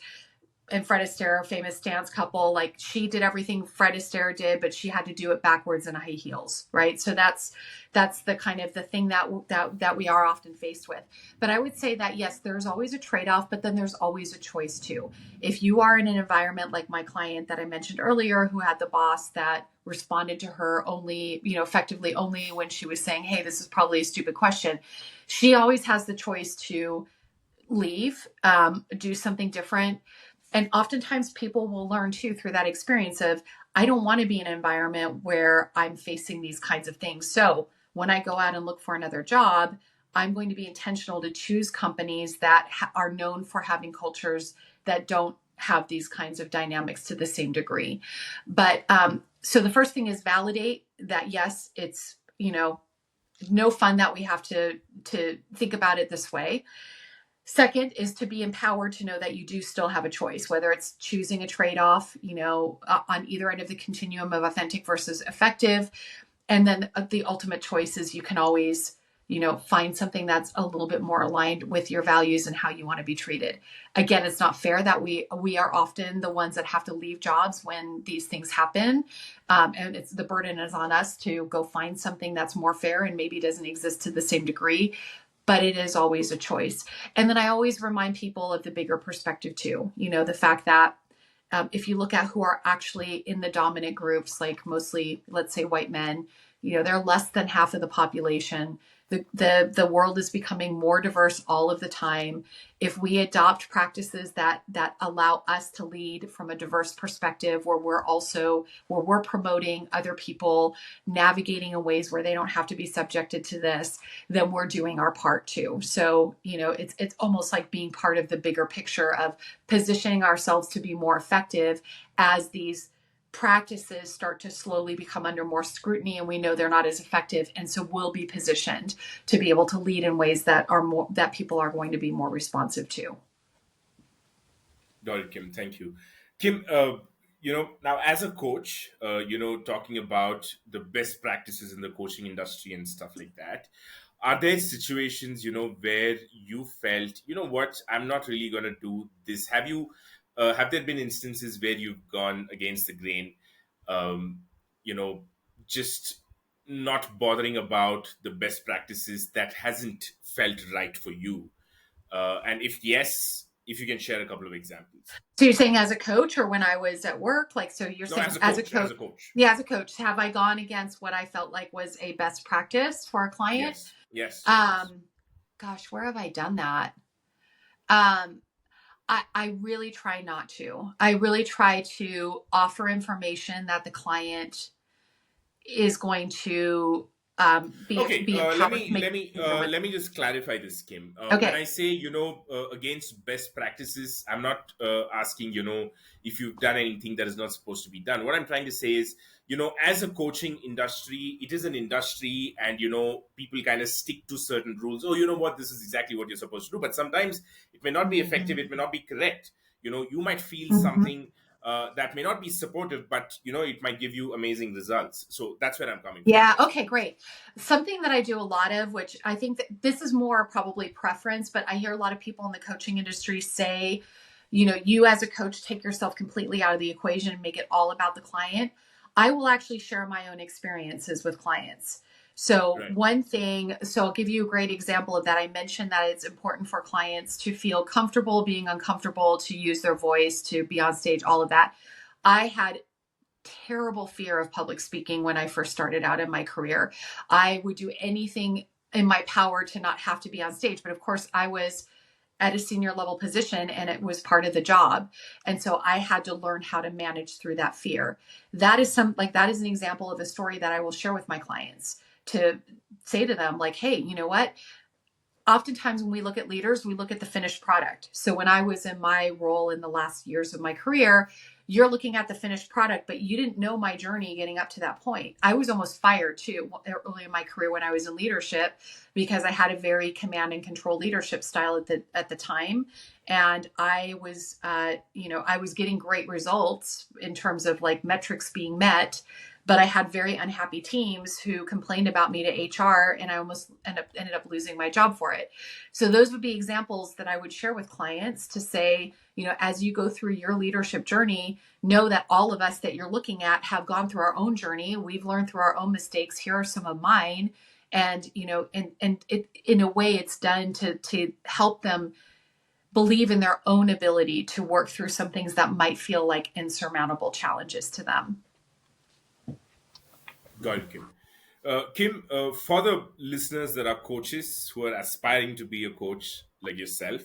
and Fred Astaire, famous dance couple, like she did everything Fred Astaire did, but she had to do it backwards in high heels, right? So that's the kind of the thing that we are often faced with. But I would say that yes, there's always a trade-off, but then there's always a choice too. If you are in an environment like my client that I mentioned earlier, who had the boss that responded to her only, effectively only when she was saying, "Hey, this is probably a stupid question," she always has the choice to leave, do something different. And oftentimes people will learn too through that experience of, I don't want to be in an environment where I'm facing these kinds of things. So when I go out and look for another job, I'm going to be intentional to choose companies that are known for having cultures that don't have these kinds of dynamics to the same degree. But so the first thing is validate that yes, it's no fun that we have to think about it this way. Second is to be empowered to know that you do still have a choice, whether it's choosing a trade off, on either end of the continuum of authentic versus effective. And then the ultimate choice is you can always, find something that's a little bit more aligned with your values and how you want to be treated. Again, it's not fair that we are often the ones that have to leave jobs when these things happen. And it's the burden is on us to go find something that's more fair and maybe doesn't exist to the same degree, but it is always a choice. And then I always remind people of the bigger perspective too. The fact that if you look at who are actually in the dominant groups, like mostly, let's say, white men, they're less than half of the population. The world is becoming more diverse all of the time. If we adopt practices that allow us to lead from a diverse perspective, where we're promoting other people navigating in ways where they don't have to be subjected to this, then we're doing our part too. So it's almost like being part of the bigger picture of positioning ourselves to be more effective as these practices start to slowly become under more scrutiny and we know they're not as effective, and so we'll be positioned to be able to lead in ways that people are going to be more responsive to. Got it, Kim. Thank you. Kim, now as a coach, talking about the best practices in the coaching industry and stuff like that, are there situations, where you felt, what, I'm not really going to do this? Have there been instances where you've gone against the grain, um, you know, just not bothering about the best practices that hasn't felt right for you? And if yes, if you can share a couple of examples. So you're saying as a coach or when I was at work? Like, so you're No, saying as a as a coach, as coach? a coach. Yeah, as a coach, have I gone against what I felt like was a best practice for a client? Yes, yes, yes. Um, Gosh, where have I done that? Um, I really try not to. I really try to offer information that the client is going to Okay, be let empowered to me make let a me decision with. let me just clarify this, Kim. When Okay. I say against best practices, I'm not asking if you've done anything that is not supposed to be done. What I'm trying to say is as a coaching industry, it is an industry, and people kind of stick to certain rules. Oh, you know what? This is exactly what you're supposed to do. But sometimes it may not be effective. It may not be correct. You might feel Mhm. something that may not be supportive, but it might give you amazing results. So that's where I'm coming from. Yeah. Okay, great. Something that I do a lot of, which I think that this is more probably preference, but I hear a lot of people in the coaching industry say, you as a coach take yourself completely out of the equation and make it all about the client. I will actually share my own experiences with clients. So Right. one thing, so I'll give you a great example of that. I mentioned that it's important for clients to feel comfortable being uncomfortable, to use their voice, to be on stage, all of that. I had terrible fear of public speaking when I first started out in my career. I would do anything in my power to not have to be on stage. But of course, I was at a senior level position and it was part of the job. And so I had to learn how to manage through that fear. That is an example of a story that I will share with my clients, to say to them, like, hey, you know what? Oftentimes when we look at leaders, we look at the finished product. So when I was in my role in the last years of my career, you're looking at the finished product, but you didn't know my journey getting up to that point. I was almost fired too early in my career when I was in leadership, because I had a very command and control leadership style at the time, and I was I was getting great results in terms of like metrics being met, but I had very unhappy teams who complained about me to HR, and I almost ended up losing my job for it. So those would be examples that I would share with clients to say, as you go through your leadership journey, know that all of us that you're looking at have gone through our own journey. We've learned through our own mistakes. Here are some of mine. And, and it, in a way, it's done to help them believe in their own ability to work through some things that might feel like insurmountable challenges to them. Got it, Kim. Kim, for the listeners that are coaches who are aspiring to be a coach like yourself,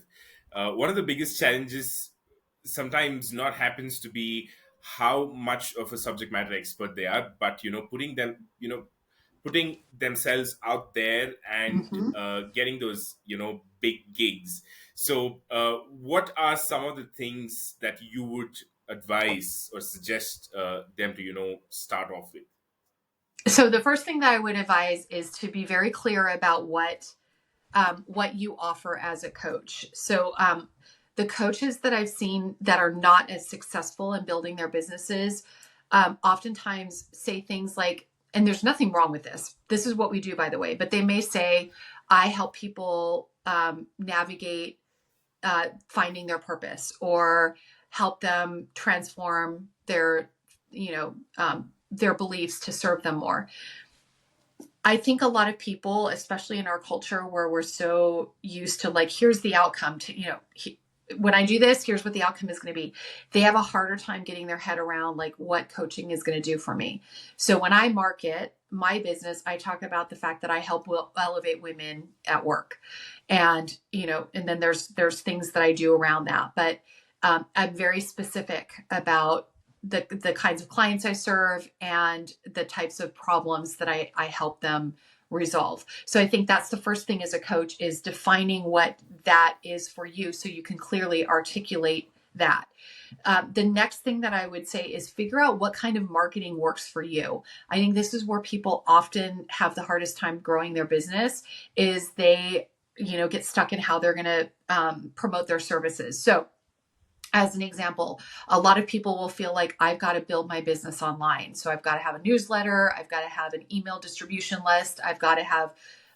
one of the biggest challenges sometimes not happens to be how much of a subject matter expert they are, but putting themselves out there and Mm-hmm. getting those big gigs. So, what are some of the things that you would advise or suggest them to start off with? So the first thing that I would advise is to be very clear about what you offer as a coach. So the coaches that I've seen that are not as successful in building their businesses oftentimes say things like, and there's nothing wrong with this. This is what we do, by the way. But they may say, I help people navigate finding their purpose, or help them transform their beliefs to serve them more. I think a lot of people, especially in our culture where we're so used to like, here's the outcome to, when I do this, here's what the outcome is going to be. They have a harder time getting their head around like what coaching is going to do for me. So when I market my business, I talk about the fact that I help elevate women at work. And, and then there's things that I do around that. But I'm very specific about the kinds of clients I serve and the types of problems that I help them resolve. So I think that's the first thing as a coach, is defining what that is for you so you can clearly articulate that. The next thing that I would say is figure out what kind of marketing works for you. I think this is where people often have the hardest time growing their business, is they get stuck in how they're going to promote their services. So as an example, a lot of people will feel like I've got to build my business online. So I've got to have a newsletter. I've got to have an email distribution list. I've got to have,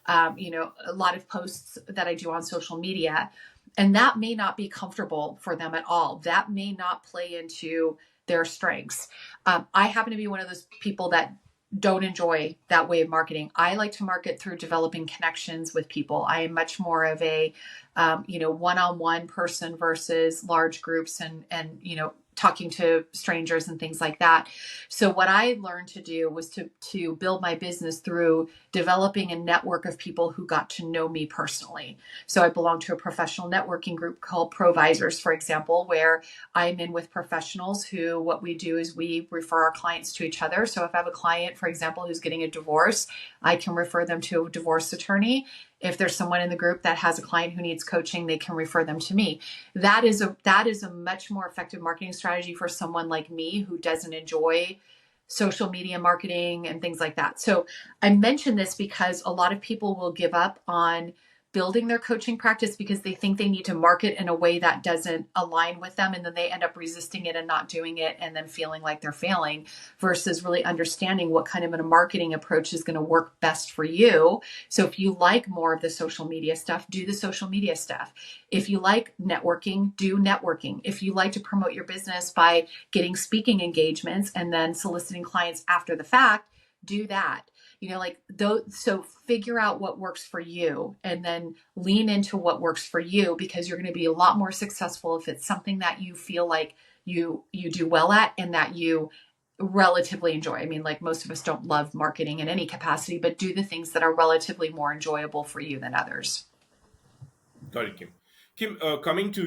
a lot of posts that I do on social media. And that may not be comfortable for them at all. That may not play into their strengths. I happen to be one of those people that don't enjoy that way of marketing. I like to market through developing connections with people. I am much more of a, one-on-one person versus large groups and talking to strangers and things like that. So what I learned to do was to build my business through developing a network of people who got to know me personally. So I belong to a professional networking group called Provisors, for example, where I'm in with professionals who, what we do is we refer our clients to each other. So if I have a client, for example, who's getting a divorce, I can refer them to a divorce attorney. If there's someone in the group that has a client who needs coaching, they can refer them to me. That is a much more effective marketing strategy for someone like me who doesn't enjoy social media marketing and things like that. So I mention this because a lot of people will give up on building their coaching practice because they think they need to market in a way that doesn't align with them. And then they end up resisting it and not doing it and then feeling like they're failing, versus really understanding what kind of a marketing approach is going to work best for you. So if you like more of the social media stuff, do the social media stuff. If you like networking, do networking. If you like to promote your business by getting speaking engagements and then soliciting clients after the fact, do that. like those. So figure out what works for you and then lean into what works for you, because you're going to be a lot more successful if it's something that you feel like you do well at and that you relatively enjoy. I mean, like most of us don't love marketing in any capacity, but do the things that are relatively more enjoyable for you than others. Got it, Kim. Kim, coming to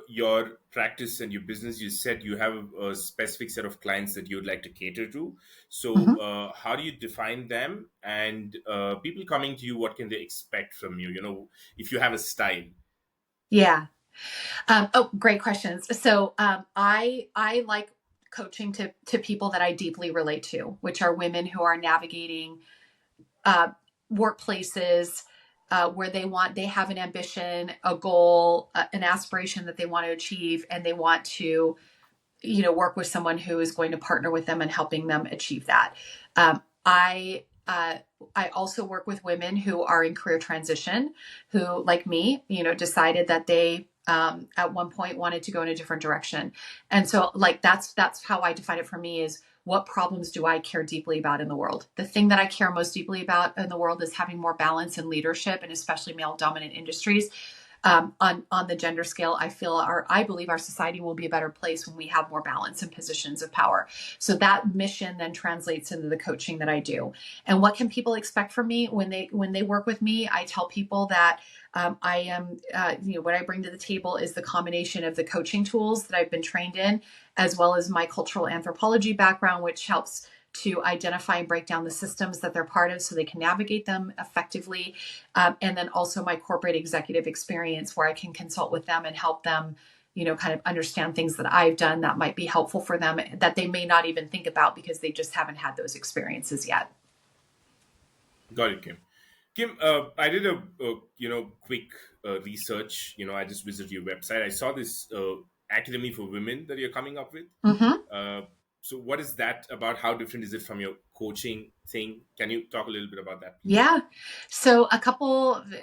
your practice and your business, you said you have a specific set of clients that you'd like to cater to. So, Mhm. how do you define them? And people coming to you, what can they expect from you? If you have a style. Yeah. Oh, great questions. So I like coaching to people that I deeply relate to, which are women who are navigating uh, workplaces where they have an ambition, a goal, an aspiration that they want to achieve, and they want to work with someone who is going to partner with them and helping them achieve that. I also work with women who are in career transition, who, like me, decided that they at one point wanted to go in a different direction. And so, like, that's how I define it for me: is what problems do I care deeply about in the world? The thing that I care most deeply about in the world is having more balance in leadership, and especially male dominant industries. On the gender scale, I believe our society will be a better place when we have more balance in positions of power. So that mission then translates into the coaching that I do. And what can people expect from me when they work with me? I tell people that I am, what I bring to the table is the combination of the coaching tools that I've been trained in, as well as my cultural anthropology background, which helps to identify and break down the systems that they're part of so they can navigate them effectively. And then also my corporate executive experience, where I can consult with them and help them, kind of understand things that I've done that might be helpful for them that they may not even think about because they just haven't had those experiences yet. Got it, Kim. Kim, I did a quick research. I just visited your website. I saw this academy for women that you're coming up with. Mm-hmm. Uh, so, what is that about? How different is it from your coaching thing? Can you talk a little bit about that, please? Yeah. So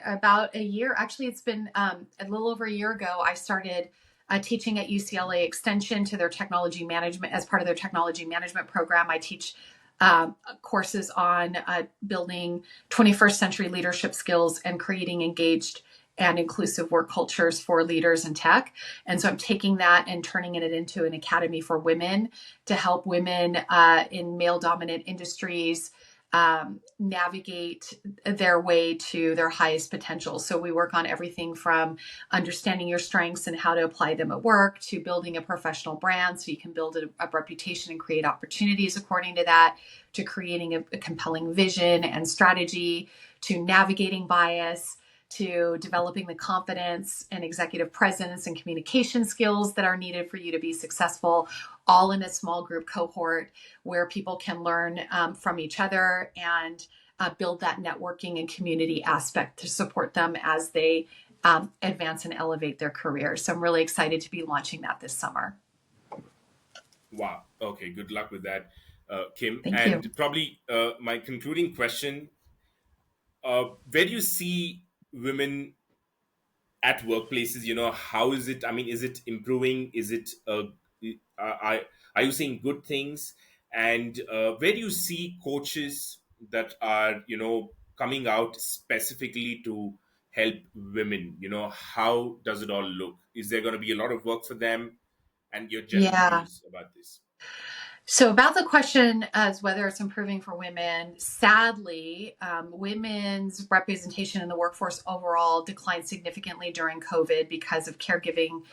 about a year, actually, it's been a little over a year ago, I started teaching at UCLA Extension to their technology management. As part of their technology management program, I teach courses on building 21st century leadership skills and creating engaged and inclusive work cultures for leaders in tech. And so I'm taking that and turning it into an academy for women to help women in male dominant industries navigate their way to their highest potential. So we work on everything from understanding your strengths and how to apply them at work, to building a professional brand so you can build a reputation and create opportunities according to that, to creating a compelling vision and strategy, to navigating bias, to developing the confidence and executive presence and communication skills that are needed for you to be successful, all in a small group cohort where people can learn from each other and build that networking and community aspect to support them as they advance and elevate their careers. So I'm really excited to be launching that this summer. Wow. Okay. Good luck with that, Kim. Thank you. And probably my concluding question: where do you see women at workplaces? How is it? I mean, is it improving? Is it are you seeing good things? And where do you see coaches that are coming out specifically to help women? How does it all look? Is there going to be a lot of work for them? And your general Yeah. views about this? So, about the question as whether it's improving for women, sadly, women's representation in the workforce overall declined significantly during COVID because of caregiving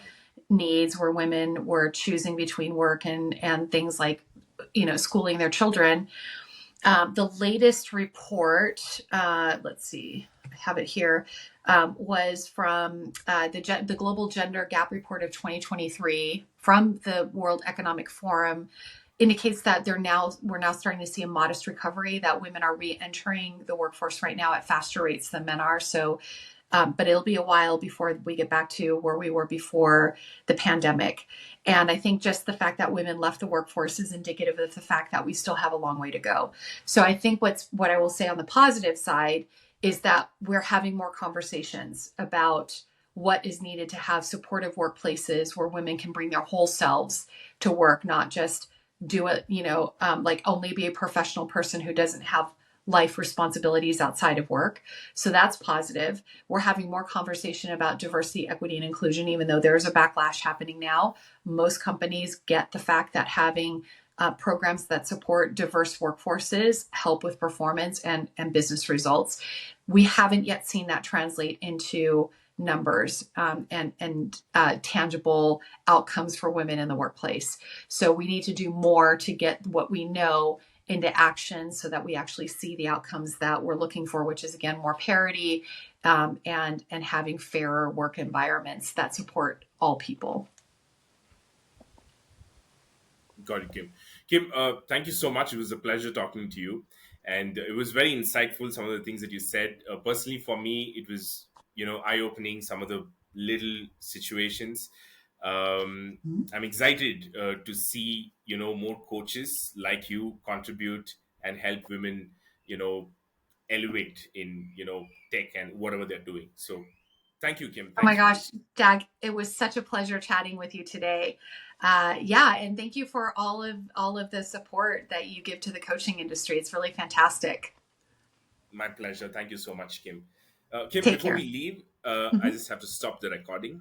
needs, where women were choosing between work and things like, schooling their children. The latest report, let's see, I have it here, was from the Global Gender Gap Report of 2023 from the World Economic Forum. Indicates that we're now starting to see a modest recovery, that women are re-entering the workforce right now at faster rates than men are. So, but it'll be a while before we get back to where we were before the pandemic. And I think just the fact that women left the workforce is indicative of the fact that we still have a long way to go. So I think what I will say on the positive side is that we're having more conversations about what is needed to have supportive workplaces where women can bring their whole selves to work, not just do it, like only be a professional person who doesn't have life responsibilities outside of work. So that's positive. We're having more conversation about diversity, equity, and inclusion, even though there's a backlash happening now. Most companies get the fact that having programs that support diverse workforces help with performance and business results. We haven't yet seen that translate into numbers and tangible outcomes for women in the workplace. So we need to do more to get what we know into action so that we actually see the outcomes that we're looking for, which is again more parity and having fairer work environments that support all people. Got it, Kim. Kim, thank you so much. It was a pleasure talking to you, and it was very insightful. Some of the things that you said. Personally, for me, it was eye-opening. Some of the little situations. I'm excited to see more coaches like you contribute and help women elevate in tech and whatever they're doing. So, thank you, Kim. Oh my Thank you for gosh, this. Dag, it was such a pleasure chatting with you today. Yeah, and thank you for all of the support that you give to the coaching industry. It's really fantastic. My pleasure. Thank you so much, Kim. Kim, Take before we care. leave, I Mhm. just have to stop the recording.